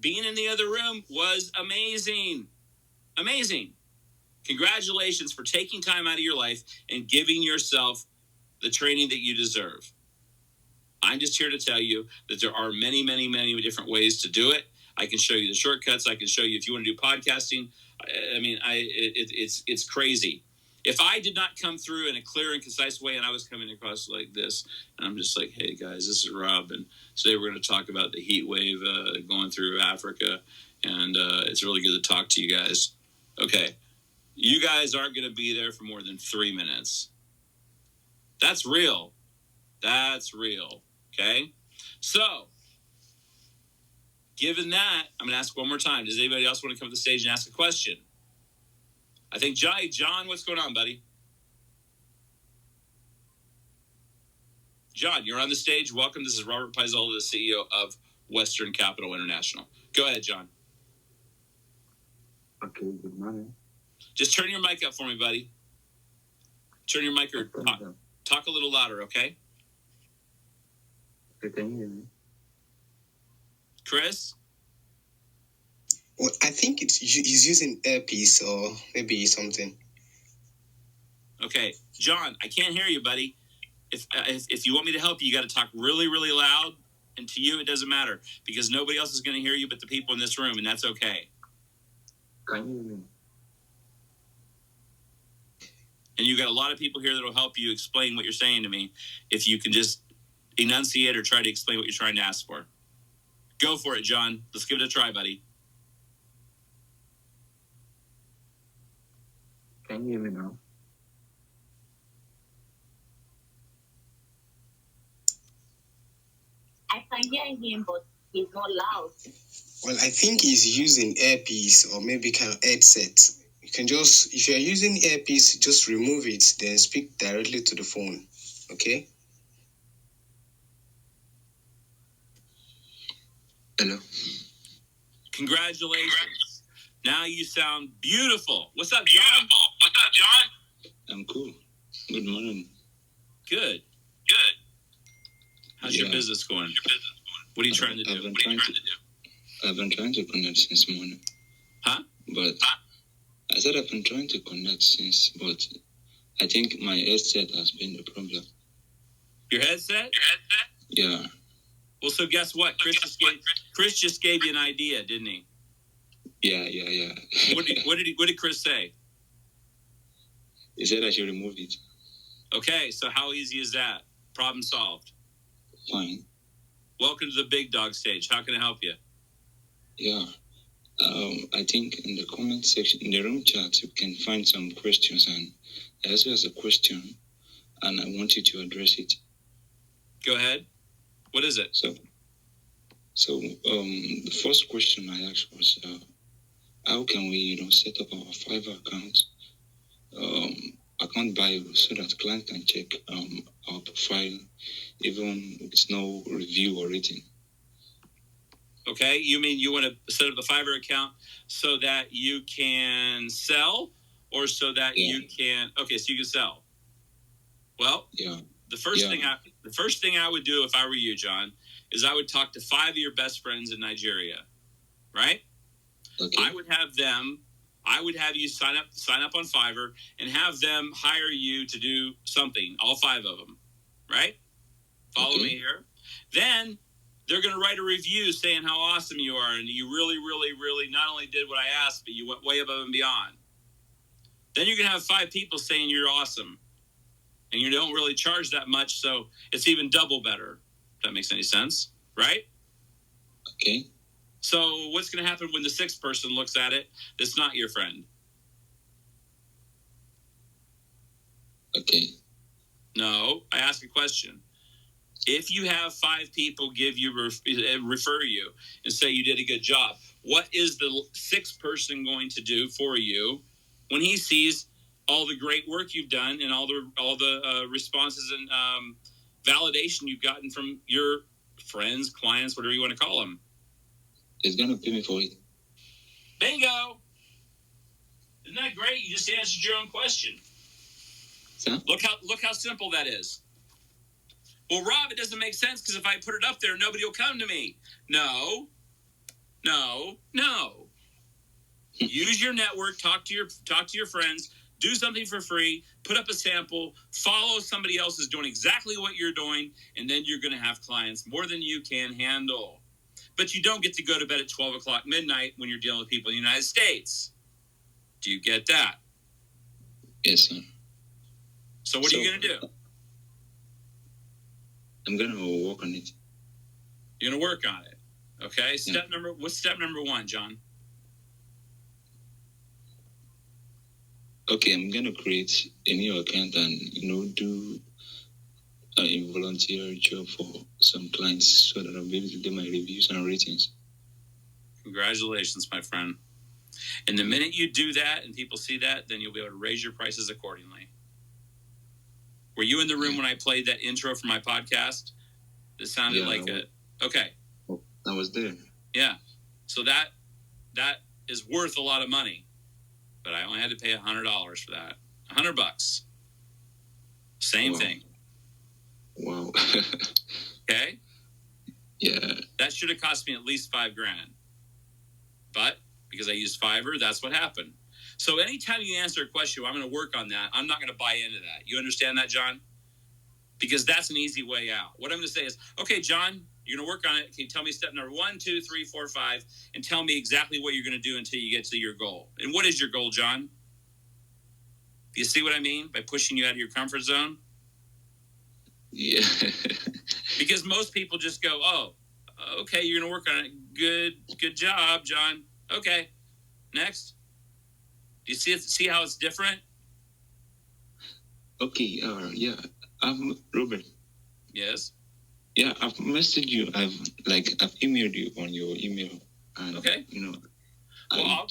Being in the other room was amazing. Amazing. Congratulations for taking time out of your life and giving yourself the training that you deserve. I'm just here to tell you that there are many different ways to do it. I can show you the shortcuts. I can show you if you want to do podcasting. I mean, it's crazy. If I did not come through in a clear and concise way and I was coming across like this, and I'm just like, hey guys, this is Rob, and today we're going to talk about the heat wave going through Africa, and it's really good to talk to you guys. Okay, you guys aren't going to be there for more than 3 minutes. That's real. That's real. Okay? So, given that, I'm going to ask one more time. Does anybody else want to come to the stage and ask a question? I think John, what's going on, buddy? John, you're on the stage. Welcome. This is Robert Paisola, the CEO of Western Capital International. Go ahead, John. Okay, good morning. Just turn your mic up for me, buddy. Turn your mic or talk a little louder, okay? Okay, can you hear me? Chris? Well, I think he's using earpiece or maybe something. Okay, John, I can't hear you, buddy. If you want me to help you, you got to talk really loud. And to you, it doesn't matter because nobody else is going to hear you but the people in this room, and that's okay. Can you hear me? And you got a lot of people here that will help you explain what you're saying to me if you can just enunciate or try to explain what you're trying to ask for. Go for it, John. Let's give it a try, buddy. Can you hear me now? I can hear him, but he's not loud. Well, I think he's using earpiece or maybe kind of headset. You can just, if you're using earpiece, just remove it, then speak directly to the phone. Okay? Hello. Congratulations. Now you sound beautiful. What's up, John? I'm cool. Good morning. Good. How's your business going? What are you trying to do? I've been trying to connect since morning. Huh? But I said I've been trying to connect since, but I think my headset has been the problem. Your headset? Yeah. Well, so guess what? Chris just gave you an idea, didn't he? Yeah. What did Chris say? He said I should remove it. Okay, so how easy is that? Problem solved. Fine. Welcome to the big dog stage. How can I help you? Yeah. I think in the comment section, in the room chat, you can find some questions, and I also has a question, and I want you to address it. Go ahead. What is it? So the first question I asked was, how can we, set up our Fiverr account bio so that clients can check our profile even with no review or rating? Okay, you mean you want to set up the Fiverr account so that you can sell, or so that you can? Okay, so you can sell. Well, the first thing I would do if I were you, John, is I would talk to 5 of your best friends in Nigeria, right? Okay. I would have you sign up on Fiverr and have them hire you to do something, all 5 of them, right? Follow me here. Then they're going to write a review saying how awesome you are, and you really, really, really not only did what I asked, but you went way above and beyond. Then you're going to have 5 people saying you're awesome, and you don't really charge that much, so it's even double better. If that makes any sense, right? Okay. So what's going to happen when the 6th person looks at it that's not your friend? Okay. No, I asked a question. If you have 5 people refer you and say you did a good job, what is the 6th person going to do for you when he sees all the great work you've done and all the responses and validation you've gotten from your friends, clients, whatever you want to call them? It's gonna pay me for it. Bingo! Isn't that great? You just answered your own question. Huh? Look how simple that is. Well, Rob, it doesn't make sense because if I put it up there, nobody will come to me. No. Use your network. Talk to your friends. Do something for free. Put up a sample. Follow somebody else who's doing exactly what you're doing, and then you're going to have clients more than you can handle. But you don't get to go to bed at 12 o'clock midnight when you're dealing with people in the United States. Do you get that? Yes, sir. So what are you going to do? I'm going to work on it. You're going to work on it. Okay. What's step number 1, John? Okay, I'm going to create a new account and, do a volunteer job for some clients so that I'll be able to do my reviews and ratings. Congratulations, my friend. And the minute you do that and people see that, then you'll be able to raise your prices accordingly. Were you in the room when I played that intro for my podcast? It sounded like it. Okay. I was there. Yeah. So that is worth a lot of money, but I only had to pay $100 for that. $100. Same thing. Wow. Okay. Yeah. That should have cost me at least $5,000, but because I used Fiverr, that's what happened. So anytime you answer a question, I'm going to work on that. I'm not going to buy into that. You understand that, John? Because that's an easy way out. What I'm going to say is, okay, John, you're going to work on it. Can you tell me step number 1, 2, 3, 4, 5, and tell me exactly what you're going to do until you get to your goal. And what is your goal, John? Do you see what I mean by pushing you out of your comfort zone? Yeah. Because most people just go, oh, okay, you're going to work on it. Good job, John. Okay, next. Do you see how it's different? Okay, yeah. Robert. Yes. Yeah, I've messaged you. I've emailed you on your email. And, okay. I'll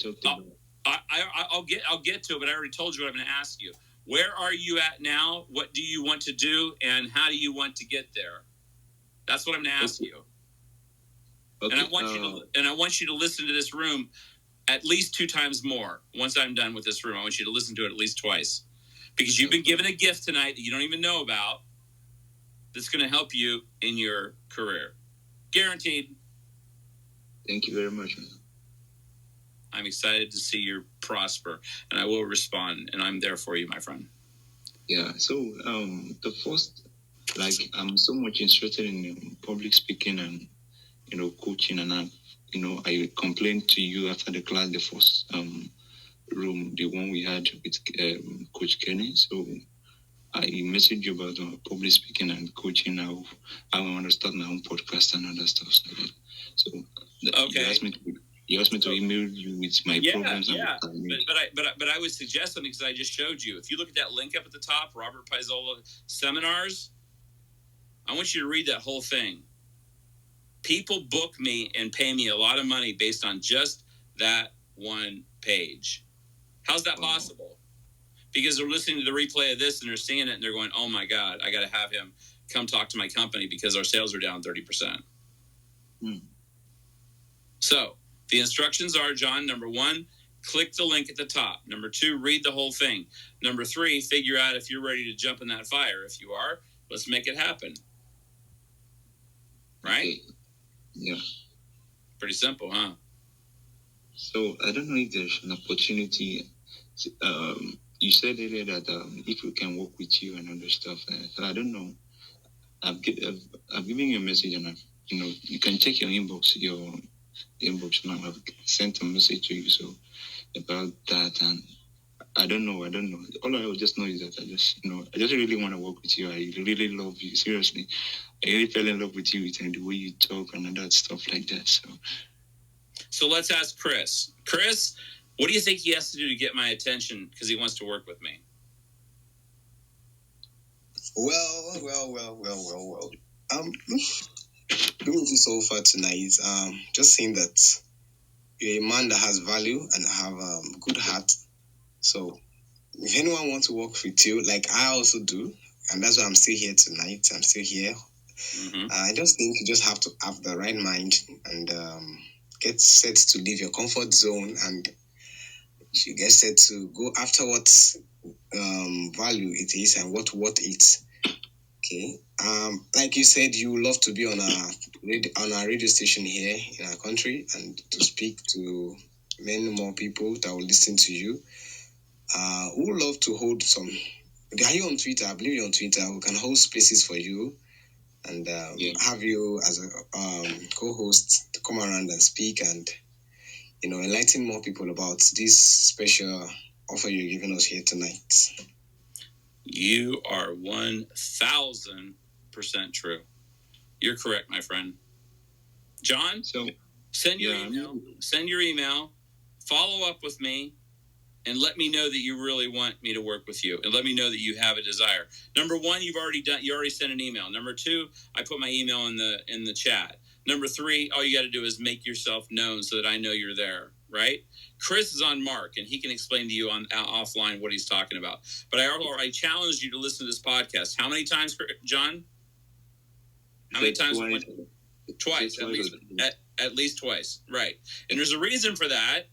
get to it, but I already told you what I'm going to ask you. Where are you at now? What do you want to do, and how do you want to get there? That's what I'm going to ask you. Okay. And I want you to listen to this room at least 2 times more. Once I'm done with this room, I want you to listen to it at least twice. Because you've been given a gift tonight that you don't even know about that's going to help you in your career. Guaranteed. Thank you very much. I'm excited to see you prosper, and I will respond, and I'm there for you, my friend. Yeah, so the first, I'm so much interested in public speaking and, coaching, and I complained to you after the class, the first room, the one we had with Coach Kenny. So I messaged you about public speaking and coaching. How I want to start my own podcast and other stuff. So okay. You asked me to You asked me to email you with my programs. Yeah. But I would suggest something because I just showed you. If you look at that link up at the top, Robert Paisola seminars, I want you to read that whole thing. People book me and pay me a lot of money based on just that one page. How's that possible? Because they're listening to the replay of this and they're seeing it and they're going, oh my God, I got to have him come talk to my company because our sales are down 30%. So the instructions are, John, number 1, click the link at the top. Number 2, read the whole thing. Number 3, figure out if you're ready to jump in that fire. If you are, let's make it happen. Right? Okay. Yeah. Pretty simple, huh? So I don't know if there's an opportunity. You said earlier that if we can work with you and other stuff, so I don't know. I've given you a message, and you can check your inbox now. I've sent a message to you about that, and I don't know. All I just know is that I just really want to work with you. I really love you. Seriously, I really fell in love with you and the way you talk and all that stuff like that. So let's ask Chris. Chris, what do you think he has to do to get my attention because he wants to work with me? Well. Doing this so far tonight, just saying that you're a man that has value and have good heart. So if anyone wants to work with you, like I also do, and that's why I'm still here tonight. I'm still here. Mm-hmm. I just think you just have to have the right mind and get set to leave your comfort zone, and you get set to go after what value it is and what worth it. Okay. Like you said, you love to be on a radio station here in our country and to speak to many more people that will listen to you. Who would love to hold some? Are you on Twitter? I believe you're on Twitter. We can hold spaces for you and have you as a co-host to come around and speak and enlighten more people about this special offer you're giving us here tonight. You are 1,000% true. You're correct, my friend. John, send your email. Send your email. Follow up with me, and let me know that you really want me to work with you, and let me know that you have a desire. Number 1, you already sent an email. Number 2, I put my email in the chat. Number 3, all you got to do is make yourself known so that I know you're there, right? Chris is on Mark, and he can explain to you offline what he's talking about. But I challenged you to listen to this podcast. How many times, John? How many times? Twice, at least twice, right? And there's a reason for that,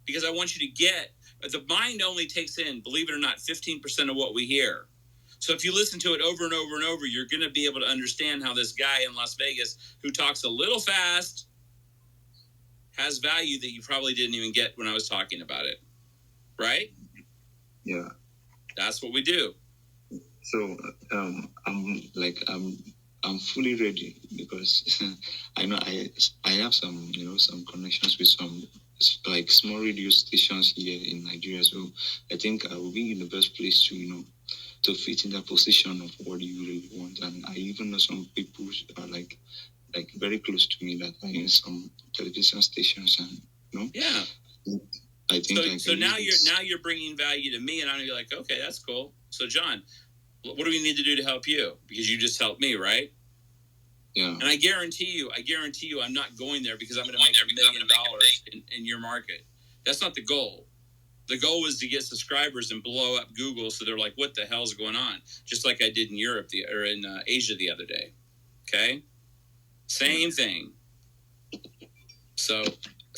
because I want you to get. The mind only takes in, believe it or not, 15% of what we hear. So if you listen to it over and over and over, you're going to be able to understand how this guy in Las Vegas who talks a little fast has value that you probably didn't even get when I was talking about it. Right? Yeah. That's what we do. So I'm fully ready because I know I have some some connections with some like small radio stations here in Nigeria. So I think I will be in the best place to fit in that position of what you really want. And I even know some people are like very close to me that are in some television stations and Yeah. I think so now you're bringing value to me, and I'm like, okay, that's cool. So John, what do we need to do to help you? Because you just helped me, right? Yeah. And I guarantee you, I'm not going there because I'm going to make $1 million in your market. That's not the goal. The goal was to get subscribers and blow up Google, so they're like, "What the hell's going on?" Just like I did in Europe or in Asia the other day. Okay, same thing. So,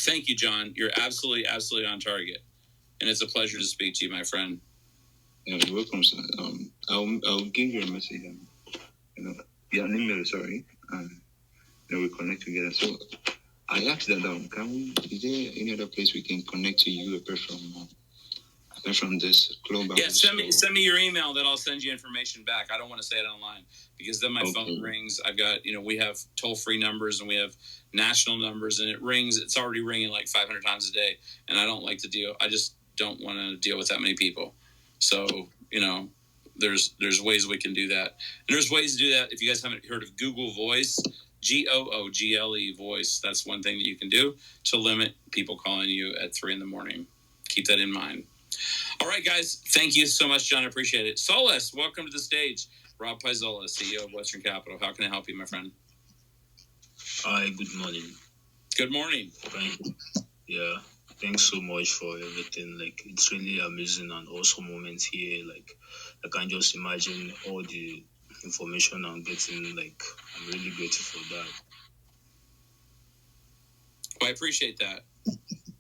thank you, John. You're absolutely on target, and it's a pleasure to speak to you, my friend. Yeah, you're welcome, sir. I'll give you a message. An email, sorry, and we connect together. So I asked that is there any other place we can connect to you apart from this club? Yeah, send me your email that I'll send you information back. I don't want to say it online because then my phone rings. I've got we have toll-free numbers and we have national numbers, and it rings. It's already ringing like 500 times a day, and I don't like to deal. I just don't want to deal with that many people. So there's ways we can do that, and there's ways to do that. If you guys haven't heard of Google Voice, Google voice. That's one thing that you can do to limit people calling you at 3 a.m. Keep that in mind. All right, guys. Thank you so much, John. I appreciate it. Solace, welcome to the stage. Rob Paisola, CEO of Western Capital. How can I help you, my friend? Hi, good morning. Good morning. Yeah, thanks so much for everything. Like, it's really amazing and awesome moment here. Like, I can just imagine all the information I'm getting. Like, I'm really grateful for that. Well, I appreciate that.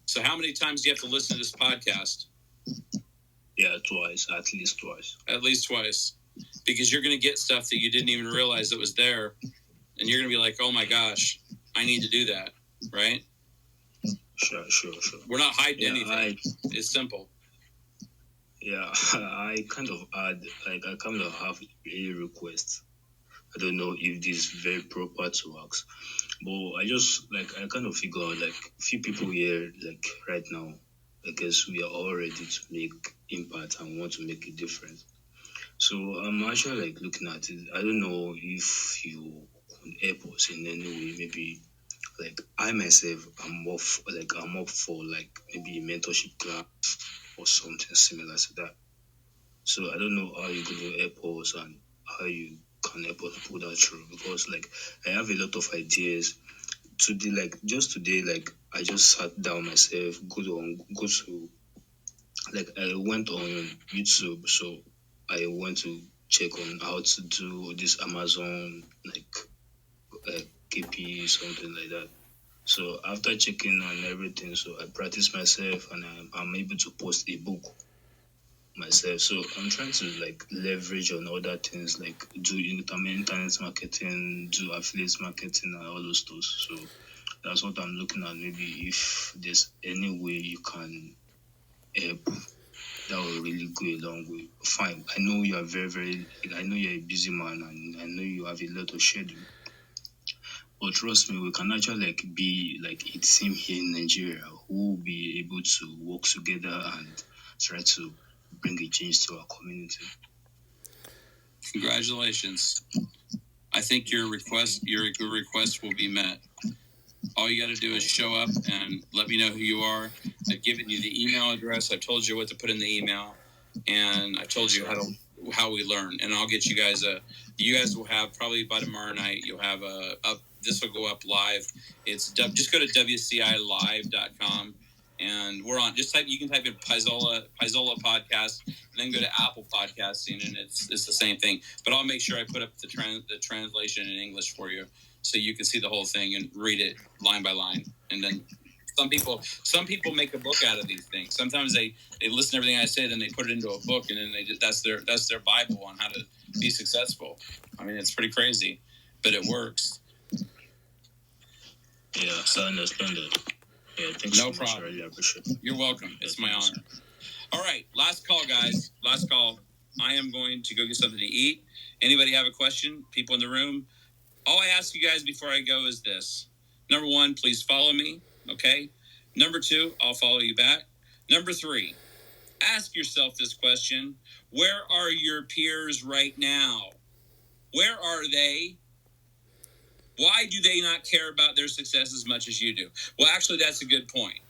So how many times do you have to listen to this podcast? Yeah, twice, at least twice. At least twice. Because you're going to get stuff that you didn't even realize that was there. And you're going to be like, oh my gosh, I need to do that. Right? Sure. We're not hiding anything. It's simple. Yeah, I kind of have a request. I don't know if this is very proper to ask, but I kind of figure out, like, few people here, like, right now, I guess we are all ready to make impact and want to make a difference. So I'm actually, like, looking at it. I don't know if you could help us in any way. Maybe, like, I myself, I'm up for, like, maybe a mentorship class or something similar to that. So I don't know how you're going to help us and how you can help us put that through, because, like, I have a lot of ideas. Just today, like, I just sat down myself, I went on YouTube, so I went to check on how to do this Amazon, like, KP, something like that. So after checking on everything, so I practice myself and I'm able to post a book myself. So I'm trying to, like, leverage on other things, like do internet marketing, do affiliate marketing and all those stuff. So that's what I'm looking at. Maybe if there's any way you can help, that will really go a long way. Fine. I know you are I know you're a busy man and I know you have a lot of schedule. But trust me, we can actually, like, be like a team here in Nigeria who will be able to work together and try to bring a change to our community. Congratulations. I think your request will be met. All you got to do is show up and let me know who you are. I've given you the email address. I've told you what to put in the email, and I told you how we learn. And I'll get you guys you guys will have, probably by tomorrow night, you'll have this will go up live. It's just go to wcilive.com, and we're on. You can type in Paisola podcast, and then go to Apple Podcasting, and it's the same thing. But I'll make sure I put up the translation in English for you, so you can see the whole thing and read it line by line. And then some people make a book out of these things. Sometimes they listen to everything I say, then they put it into a book, and then that's their Bible on how to be successful. I mean, it's pretty crazy, but it works. Yeah, I understand that. Yeah, thanks so much. Problem. I really appreciate it. You're welcome. It's my honor. All right, last call, guys. Last call. I am going to go get something to eat. Anybody have a question? People in the room? All I ask you guys before I go is this. Number 1, please follow me, okay? Number 2, I'll follow you back. Number 3, ask yourself this question. Where are your peers right now? Where are they? Why do they not care about their success as much as you do? Well, actually, that's a good point.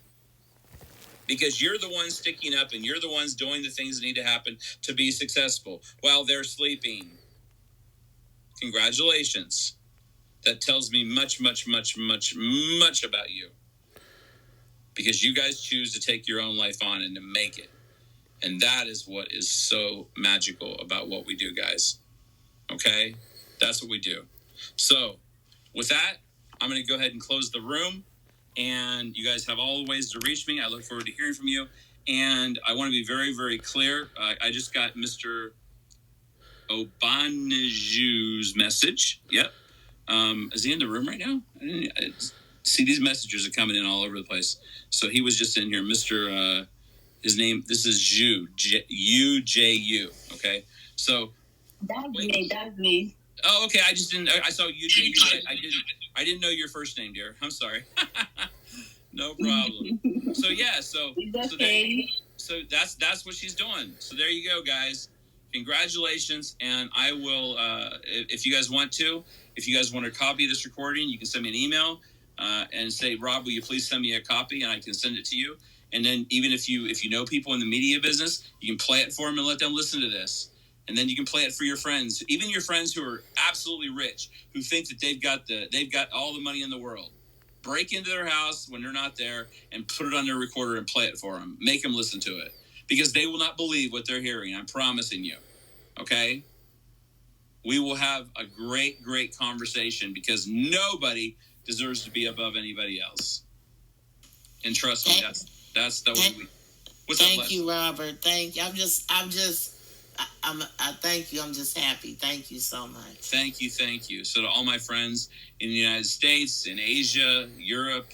Because you're the ones sticking up and you're the ones doing the things that need to happen to be successful while they're sleeping. Congratulations. That tells me much, much, much, much, much about you. Because you guys choose to take your own life on and to make it. And that is what is so magical about what we do, guys. Okay? That's what we do. So, with that, I'm going to go ahead and close the room. And you guys have all the ways to reach me. I look forward to hearing from you. And I want to be very, very clear. I just got Mr. Obaneju's message. Yep. Is he in the room right now? See, these messages are coming in all over the place. So he was just in here. Mr. His name, this is U-J-U. Okay. So. That's me. Oh, okay. I saw U-J-U. I didn't know your first name, dear. I'm sorry. No problem. So yeah, so it's okay. So that's what she's doing. So there you go, guys. congratulations. And I will, if you guys want a copy of this recording, you can send me an email and say, Rob, will you please send me a copy, and I can send it to you. And then even if you know people in the media business, you can play it for them and let them listen to this. And then you can play it for your friends, even your friends who are absolutely rich, who think that they've got all the money in the world. Break into their house when they're not there and put it on their recorder and play it for them. Make them listen to it, because they will not believe what they're hearing. I'm promising you. Okay? We will have a great, great conversation, because nobody deserves to be above anybody else. And trust me, that's the way we. What's up, Les? Thank you, Robert. Thank you. I thank you. I'm just happy. Thank you so much. Thank you. So to all my friends in the United States, in Asia, Europe,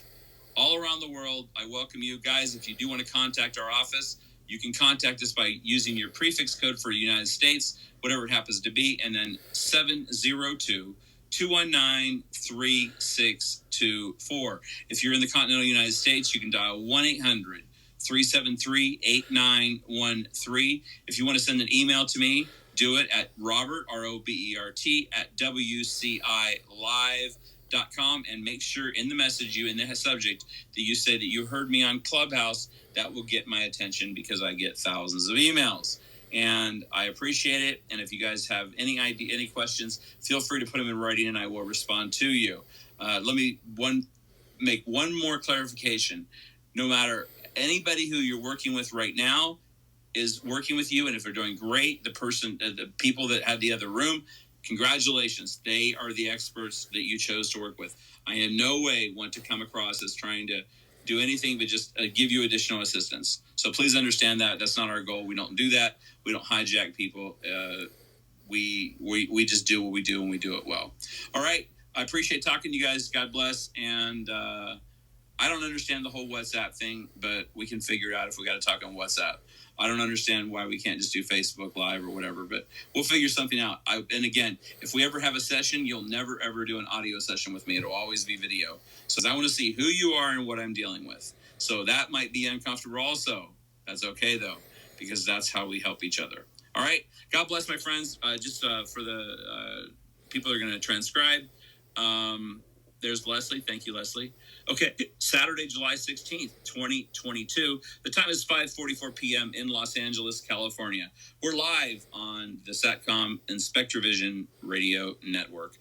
all around the world, I welcome you. Guys, if you do want to contact our office, you can contact us by using your prefix code for United States, whatever it happens to be, and then 702-219-3624. If you're in the continental United States, you can dial 1-800-373-8913. If you want to send an email to me, do it at Robert, ROBERT, at WCILive.com, and make sure in the message, in the subject, that you say that you heard me on Clubhouse. That will get my attention, because I get thousands of emails, and I appreciate it. And if you guys have any questions, feel free to put them in writing, and I will respond to you. Let me make one more clarification. No matter anybody who you're working with right now is working with you, and if they're doing great, the people that have the other room, congratulations. They are the experts that you chose to work with. I in no way want to come across as trying to do anything but just give you additional assistance. So please understand that that's not our goal. We don't do that. We don't hijack people. We just do what we do, and we do it well. All right. I appreciate talking to you guys. God bless. And I don't understand the whole WhatsApp thing, but we can figure it out if we got to talk on WhatsApp. I don't understand why we can't just do Facebook Live or whatever, but we'll figure something out. And again, if we ever have a session, you'll never, ever do an audio session with me. It'll always be video. So I want to see who you are and what I'm dealing with. So that might be uncomfortable also. That's okay, though, because that's how we help each other. All right? God bless, my friends. Just for the people that are going to transcribe, there's Leslie. Thank you, Leslie. Okay, Saturday, July 16th, 2022. The time is 5:44 p.m. in Los Angeles, California. We're live on the Satcom and SpectraVision Radio Network.